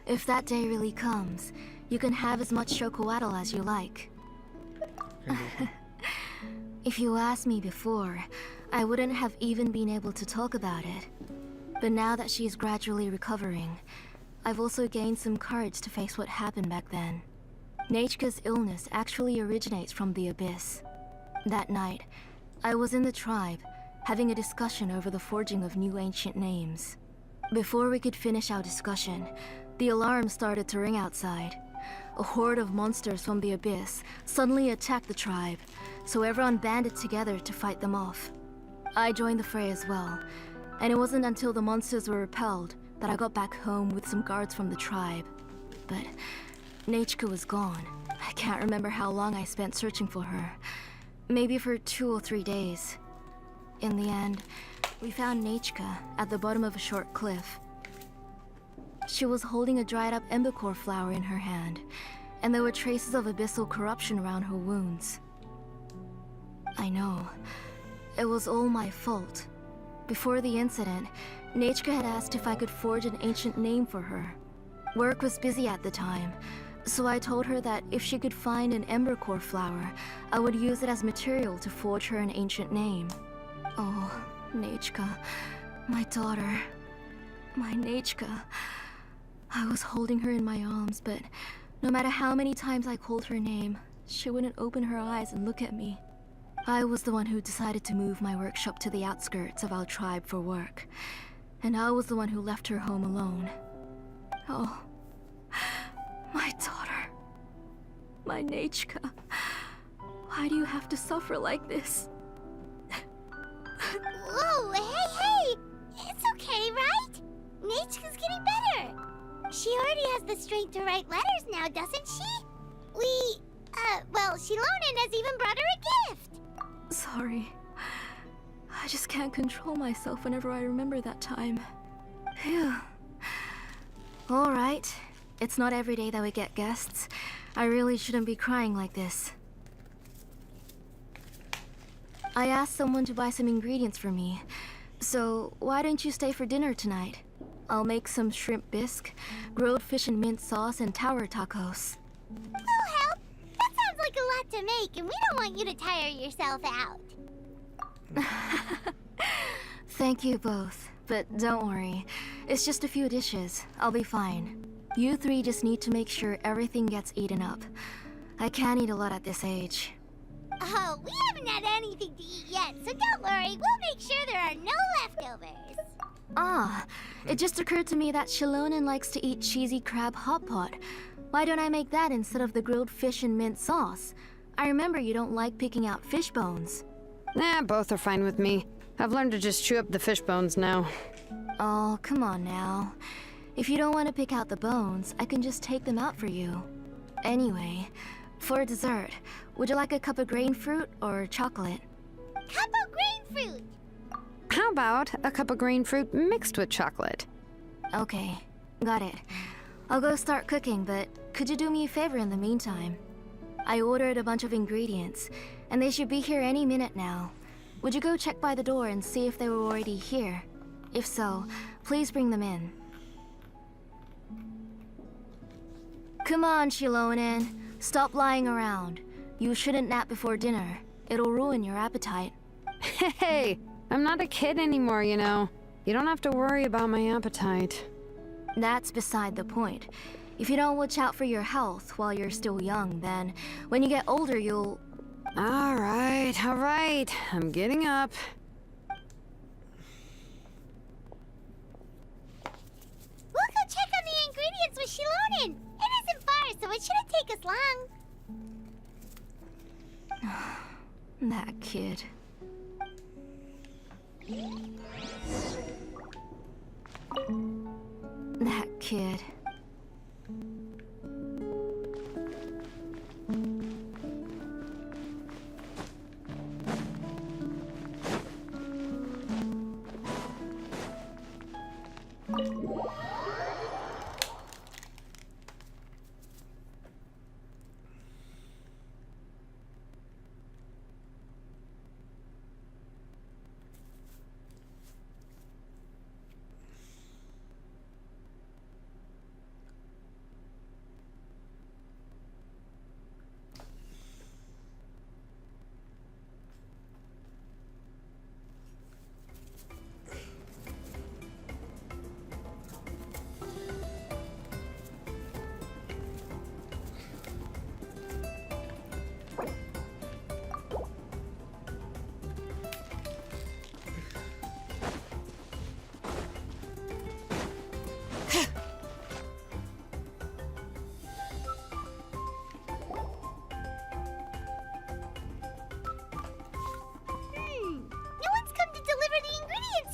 S1: If that day really comes, you can have as much shokuwaddle as you like. If you asked me before, I wouldn't have even been able to talk about it. But now that she's gradually recovering, I've also gained some courage to face what happened back then. Nichka's illness actually originates from the Abyss. That night, I was in the tribe, having a discussion over the forging of new ancient names. Before we could finish our discussion, the alarm started to ring outside. A horde of monsters from the Abyss suddenly attacked the tribe, so everyone banded together to fight them off. I joined the fray as well, and it wasn't until the monsters were repelled that I got back home with some guards from the tribe. But Nichka was gone. I can't remember how long I spent searching for her. Maybe for 2 or 3 days. In the end, we found Nichka at the bottom of a short cliff. She was holding a dried-up embercore flower in her hand, and there were traces of abyssal corruption around her wounds. I know. It was all my fault. Before the incident, Nichka had asked if I could forge an ancient name for her. Work was busy at the time, so I told her that if she could find an embercore flower, I would use it as material to forge her an ancient name. Oh, Nichka, my daughter, my Nichka. I was holding her in my arms, but no matter how many times I called her name, she wouldn't open her eyes and look at me. I was the one who decided to move my workshop to the outskirts of our tribe for work, and I was the one who left her home alone. Oh, my daughter, my Nichka. Why do you have to suffer like this?
S7: Whoa, hey! It's okay, right? Nichka's getting better. She already has the strength to write letters now, doesn't she? Well, Shilonen has even brought her a gift.
S1: Sorry. I just can't control myself whenever I remember that time. Phew. Alright. It's not every day that we get guests. I really shouldn't be crying like this. I asked someone to buy some ingredients for me. So, why don't you stay for dinner tonight? I'll make some shrimp bisque, grilled fish and mint sauce, and tower tacos.
S7: Oh, help! That sounds like a lot to make, and we don't want you to tire yourself out.
S1: Thank you both, but don't worry. It's just a few dishes. I'll be fine. You three just need to make sure everything gets eaten up. I can't eat a lot at this age.
S7: Oh, we haven't had anything to eat yet, so don't worry. We'll make sure there are no leftovers.
S1: Ah, it just occurred to me that Shilonen likes to eat cheesy crab hot pot. Why don't I make that instead of the grilled fish and mint sauce? I remember you don't like picking out fish bones.
S10: Nah, both are fine with me. I've learned to just chew up the fish bones now.
S1: Oh, come on now. If you don't want to pick out the bones, I can just take them out for you. Anyway, for dessert, would you like a cup of grain fruit or chocolate?
S7: Cup of grain fruit!
S10: How about a cup of green fruit mixed with chocolate?
S1: Okay, got it. I'll go start cooking, but could you do me a favor in the meantime? I ordered a bunch of ingredients, and they should be here any minute now. Would you go check by the door and see if they were already here? If so, please bring them in. Come on, Shilonen. Stop lying around. You shouldn't nap before dinner. It'll ruin your appetite.
S10: Hey, I'm not a kid anymore, you know. You don't have to worry about my appetite.
S1: That's beside the point. If you don't watch out for your health while you're still young, then when you get older, you'll...
S10: All right. I'm getting up.
S7: We'll go check on the ingredients with Shilonen. It isn't far, so it shouldn't take us long.
S1: That kid. That kid.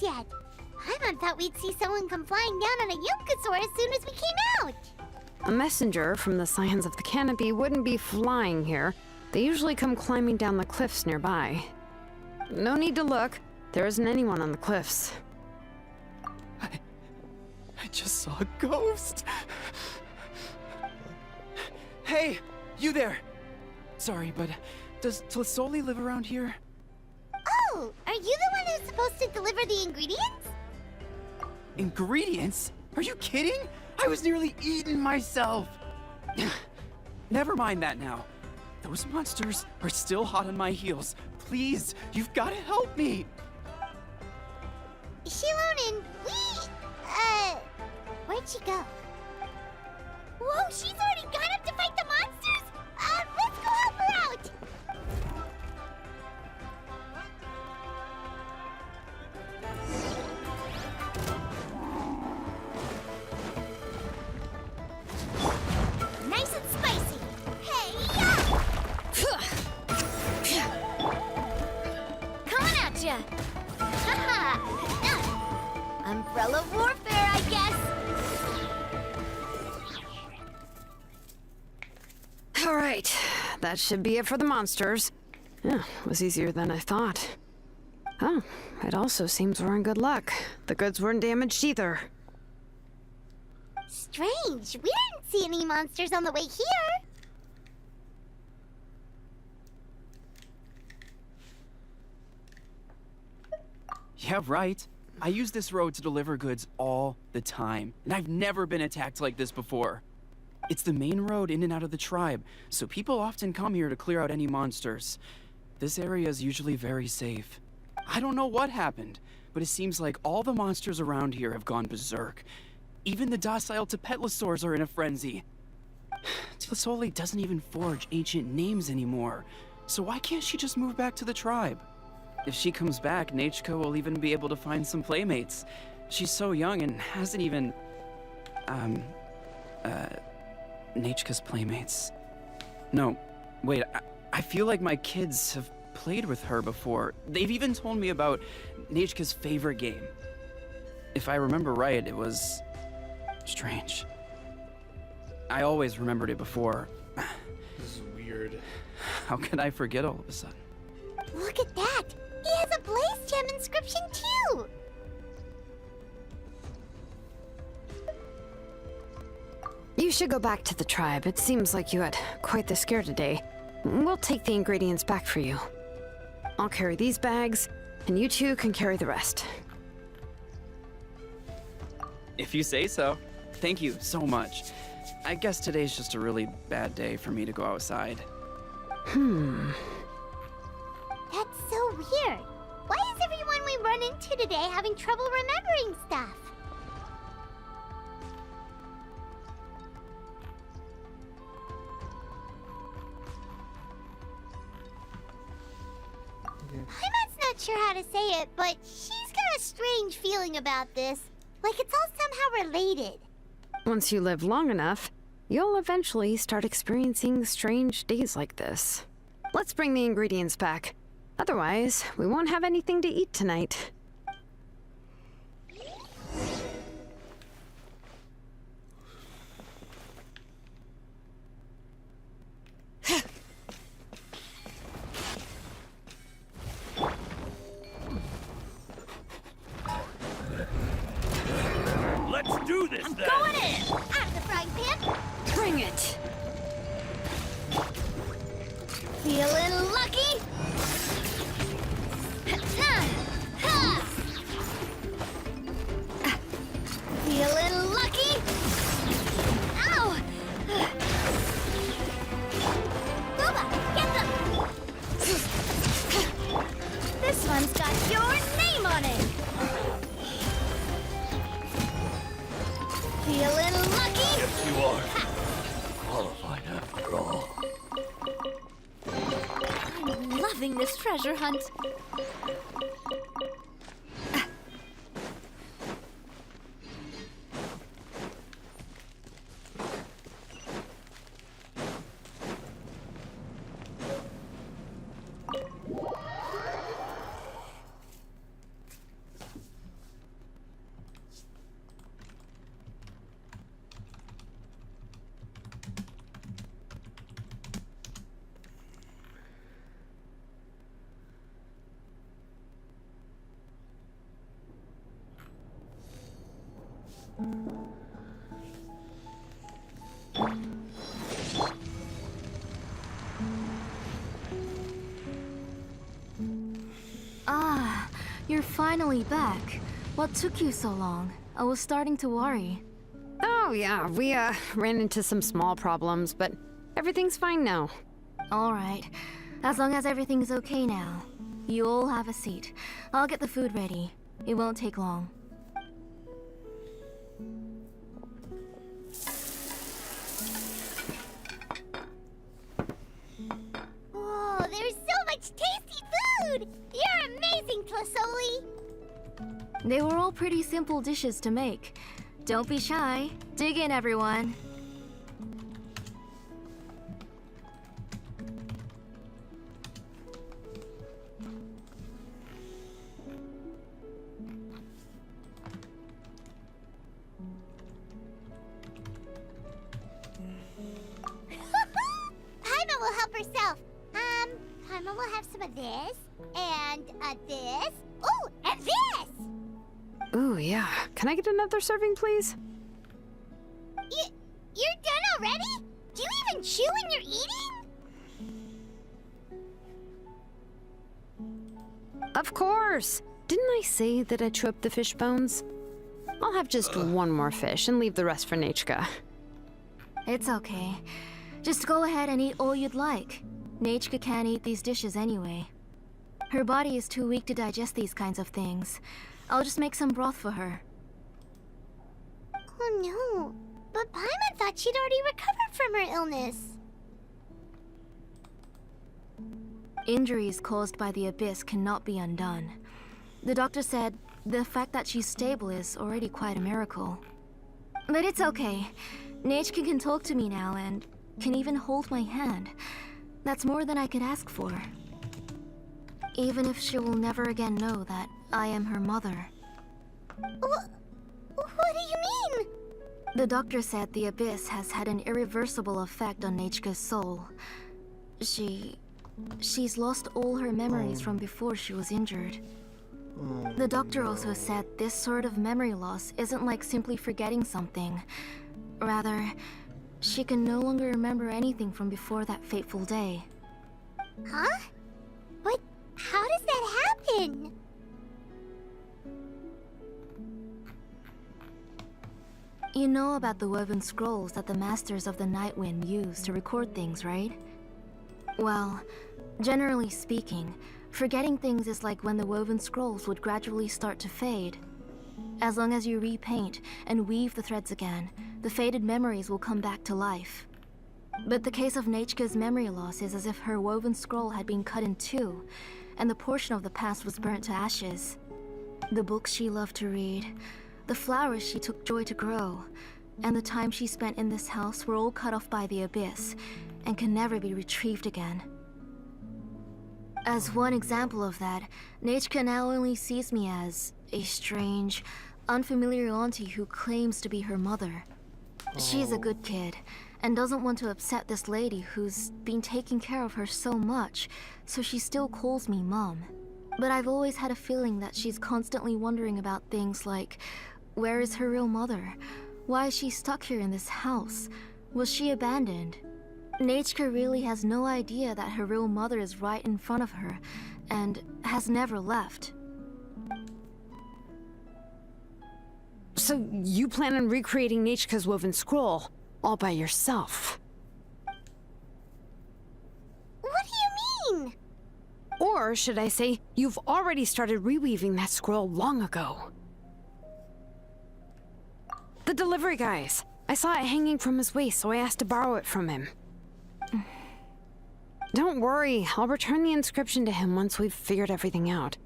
S7: Yet. Paimon thought we'd see someone come flying down on a Yunkasaur as soon as we came out.
S10: A messenger from the Scions of the Canopy wouldn't be flying here. They usually come climbing down the cliffs nearby. No need to look. There isn't anyone on the cliffs.
S6: I just saw a ghost. Hey, you there. Sorry, but does Tlisoli live around here?
S7: Oh, are you the one who's supposed to deliver the ingredients?
S6: Ingredients? Are you kidding? I was nearly eaten myself. Never mind that now. Those monsters are still hot on my heels. Please, you've got to help me.
S7: Shilonen, where'd she go? Whoa, she's already gone up to fight the monsters? Let's go help her out! Nice and spicy! Hey-ya! Coming at ya! Haha! Umbrella warfare, I guess!
S10: All right, that should be it for the monsters. Yeah, it was easier than I thought. Oh, it also seems we're in good luck. The goods weren't damaged either.
S7: Strange. We didn't see any monsters on the way here.
S6: Yeah, right. I use this road to deliver goods all the time, and I've never been attacked like this before. It's the main road in and out of the tribe, so people often come here to clear out any monsters. This area is usually very safe. I don't know what happened, but it seems like all the monsters around here have gone berserk. Even the docile Tepetlosaurs are in a frenzy. Tlisoli doesn't even forge ancient names anymore, so why can't she just move back to the tribe? If she comes back, Nachko will even be able to find some playmates. She's so young and hasn't even... Nachka's playmates. No, wait, I feel like my kids have played with her before. They've even told me about Nachka's favorite game. If I remember right, it was... strange. I always remembered it before.
S4: This is weird.
S6: How could I forget all of a sudden?
S7: Look at that! He has a Blaze Gem inscription too!
S10: You should go back to the tribe. It seems like you had quite the scare today. We'll take the ingredients back for you. I'll carry these bags, and you two can carry the rest.
S6: If you say so. Thank you so much. I guess today's just a really bad day for me to go outside.
S7: That's so weird. Why is everyone we run into today having trouble remembering stuff? Paimon's not sure how to say it, but she's got a strange feeling about this. Like it's all somehow related.
S10: Once you live long enough, you'll eventually start experiencing strange days like this. Let's bring the ingredients back. Otherwise, we won't have anything to eat tonight.
S11: Let's do this then!
S7: Going in! At the frying pan!
S10: Bring it!
S7: Feeling lucky? Feeling lucky? Ow! Booba, get them! This one's got your name on it! Feeling lucky?
S11: Yes, you are. Qualified after all.
S1: I'm loving this treasure hunt. Ah, you're finally back. What took you so long? I was starting to worry.
S10: Oh yeah, we ran into some small problems, but everything's fine now.
S1: All right. As long as everything's okay now. You'll have a seat. I'll get the food ready. It won't take long.
S7: Whoa, there's so much tasty food! You're amazing, Tlisoli!
S1: They were all pretty simple dishes to make. Don't be shy. Dig in, everyone.
S7: Paimon will help herself. Paimon will have some of this, and this, Oh, and this!
S10: Ooh, yeah. Can I get another serving, please?
S7: You're done already? Do you even chew when you're eating?
S10: Of course! Didn't I say that I'd chew up the fish bones? I'll have just one more fish and leave the rest for Nachka.
S1: It's okay. Just go ahead and eat all you'd like. Nachka can't eat these dishes anyway. Her body is too weak to digest these kinds of things. I'll just make some broth for her.
S7: Oh no. But Paimon thought she'd already recovered from her illness.
S1: Injuries caused by the Abyss cannot be undone. The doctor said the fact that she's stable is already quite a miracle. But it's okay. Nachka can talk to me now and can even hold my hand. That's more than I could ask for. Even if she will never again know that I am her mother.
S7: What do you mean?
S1: The doctor said the Abyss has had an irreversible effect on Nachka's soul. She's lost all her memories from before she was injured. The doctor also said this sort of memory loss isn't like simply forgetting something. Rather, she can no longer remember anything from before that fateful day.
S7: Huh? But how does that happen?
S1: You know about the woven scrolls that the Masters of the Night Wind use to record things, right? Well, generally speaking, forgetting things is like when the woven scrolls would gradually start to fade. As long as you repaint and weave the threads again, the faded memories will come back to life. But the case of Nachka's memory loss is as if her woven scroll had been cut in two, and the portion of the past was burnt to ashes. The books she loved to read, the flowers she took joy to grow, and the time she spent in this house were all cut off by the Abyss, and can never be retrieved again. As one example of that, Nachka now only sees me as a strange, unfamiliar auntie who claims to be her mother. She's a good kid, and doesn't want to upset this lady who's been taking care of her so much, so she still calls me Mom. But I've always had a feeling that she's constantly wondering about things like, where is her real mother? Why is she stuck here in this house? Was she abandoned? Nachka really has no idea that her real mother is right in front of her, and has never left.
S10: So you plan on recreating Nachka's woven scroll all by yourself?
S7: What do you mean?
S10: Or should I say, you've already started reweaving that scroll long ago? The delivery guys. I saw it hanging from his waist, so I asked to borrow it from him. Don't worry, I'll return the inscription to him once we've figured everything out.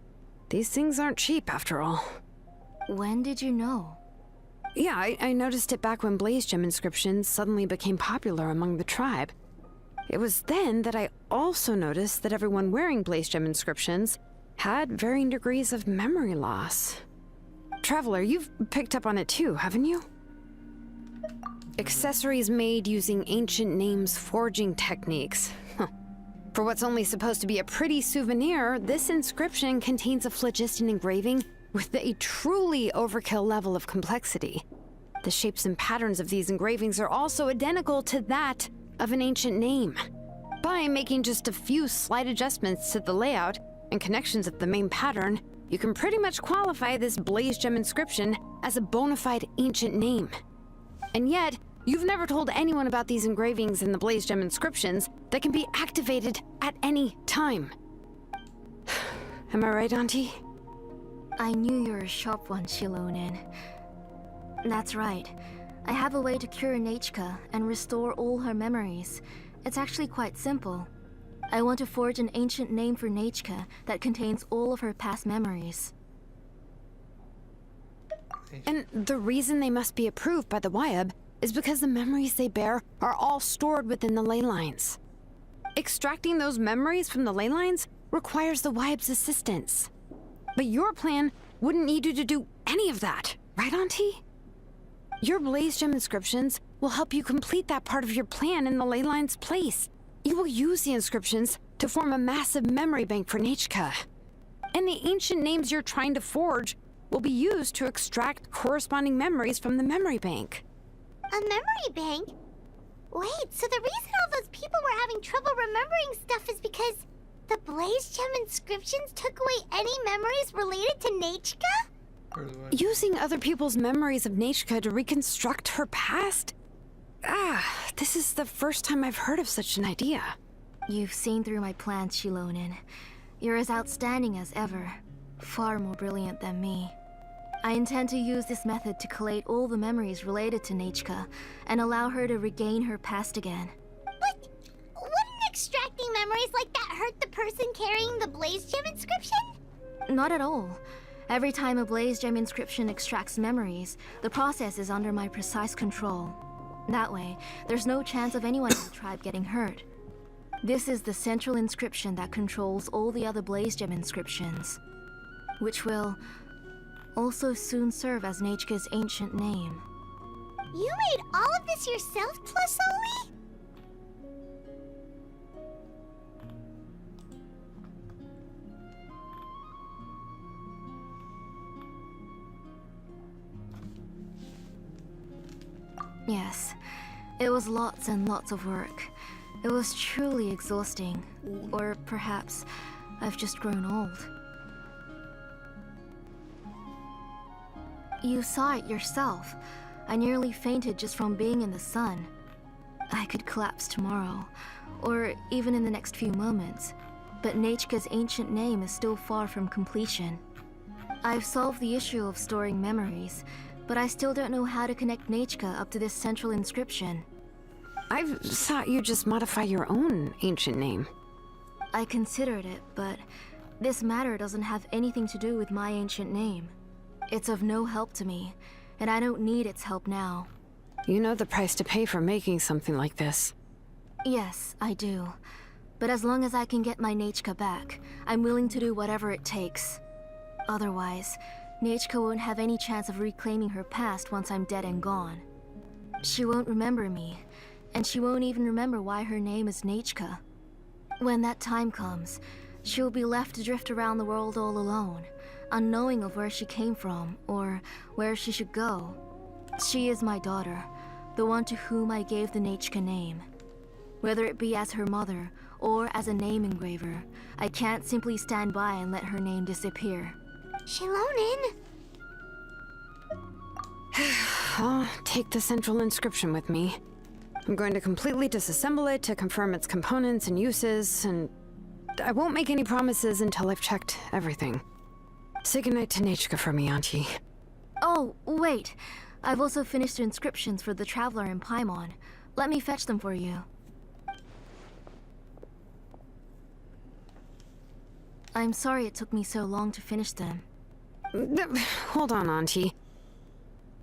S10: These things aren't cheap, after all.
S1: When did you know?
S10: Yeah, I noticed it back when Blaze Gem inscriptions suddenly became popular among the tribe. It was then that I also noticed that everyone wearing Blaze Gem inscriptions had varying degrees of memory loss. Traveler, you've picked up on it too, haven't you? Accessories made using ancient names forging techniques. For what's only supposed to be a pretty souvenir, this inscription contains a phlogiston engraving with a truly overkill level of complexity. The shapes and patterns of these engravings are also identical to that of an ancient name. By making just a few slight adjustments to the layout and connections of the main pattern, you can pretty much qualify this Blaze Gem inscription as a bona fide ancient name. And yet, you've never told anyone about these engravings in the Blaze Gem inscriptions that can be activated at any time. Am I right, Auntie?
S1: I knew you were a sharp one, Shilonin. That's right. I have a way to cure Nachka and restore all her memories. It's actually quite simple. I want to forge an ancient name for Nachka that contains all of her past memories.
S10: And the reason they must be approved by the Wyab is because the memories they bear are all stored within the ley lines. Extracting those memories from the ley lines requires the Wyab's assistance. But your plan wouldn't need you to do any of that, right, Auntie? Your Blaze Gem inscriptions will help you complete that part of your plan in the ley line's place. You will use the inscriptions to form a massive memory bank for Nachka. And the ancient names you're trying to forge will be used to extract corresponding memories from the memory bank.
S7: A memory bank? Wait, so the reason all those people were having trouble remembering stuff is because the Blaze Gem inscriptions took away any memories related to Nechka?
S10: Using other people's memories of Nechka to reconstruct her past? This is the first time I've heard of such an idea.
S1: You've seen through my plans, Shilonin. You're as outstanding as ever. Far more brilliant than me. I intend to use this method to collate all the memories related to Nechka and allow her to regain her past again.
S7: But wouldn't extracting memories like that hurt the person carrying the Blaze Gem inscription?
S1: Not at all. Every time a Blaze Gem inscription extracts memories, the process is under my precise control. That way, there's no chance of anyone in the tribe getting hurt. This is the central inscription that controls all the other Blaze Gem inscriptions, which will also soon serve as Nechka's ancient name.
S7: You made all of this yourself, Tlasoli?
S1: Yes, it was lots and lots of work. It was truly exhausting. Or perhaps I've just grown old. You saw it yourself. I nearly fainted just from being in the sun. I could collapse tomorrow, or even in the next few moments. But Nechka's ancient name is still far from completion. I've solved the issue of storing memories, but I still don't know how to connect Nechka up to this central inscription.
S10: I thought you'd just modify your own ancient name.
S1: I considered it, but this matter doesn't have anything to do with my ancient name. It's of no help to me, and I don't need its help now.
S10: You know the price to pay for making something like this.
S1: Yes, I do. But as long as I can get my Nechka back, I'm willing to do whatever it takes. Otherwise, Nechka won't have any chance of reclaiming her past once I'm dead and gone. She won't remember me, and she won't even remember why her name is Nechka. When that time comes, she'll be left to drift around the world all alone, unknowing of where she came from or where she should go. She is my daughter, the one to whom I gave the Nechka name. Whether it be as her mother or as a name engraver, I can't simply stand by and let her name disappear.
S7: Shilonin!
S10: I'll take the central inscription with me. I'm going to completely disassemble it to confirm its components and uses, and I won't make any promises until I've checked everything. Say goodnight to Nechka for me, Auntie.
S1: Oh, wait. I've also finished inscriptions for the Traveler in Paimon. Let me fetch them for you. I'm sorry it took me so long to finish them.
S10: Hold on, Auntie.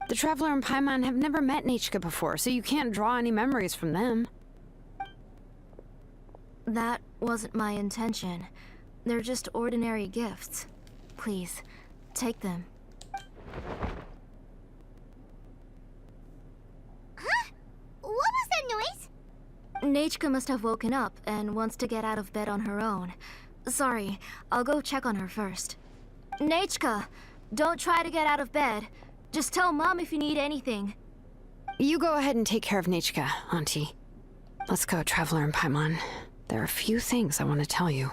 S10: The Traveler and Paimon have never met Nechka before, so you can't draw any memories from them.
S1: That wasn't my intention. They're just ordinary gifts. Please, take them.
S7: Huh? What was that noise?
S1: Nechka must have woken up and wants to get out of bed on her own. Sorry, I'll go check on her first. Nechka, don't try to get out of bed. Just tell Mom if you need anything.
S10: You go ahead and take care of Nechka, Auntie. Let's go, Traveler and Paimon. There are a few things I want to tell you.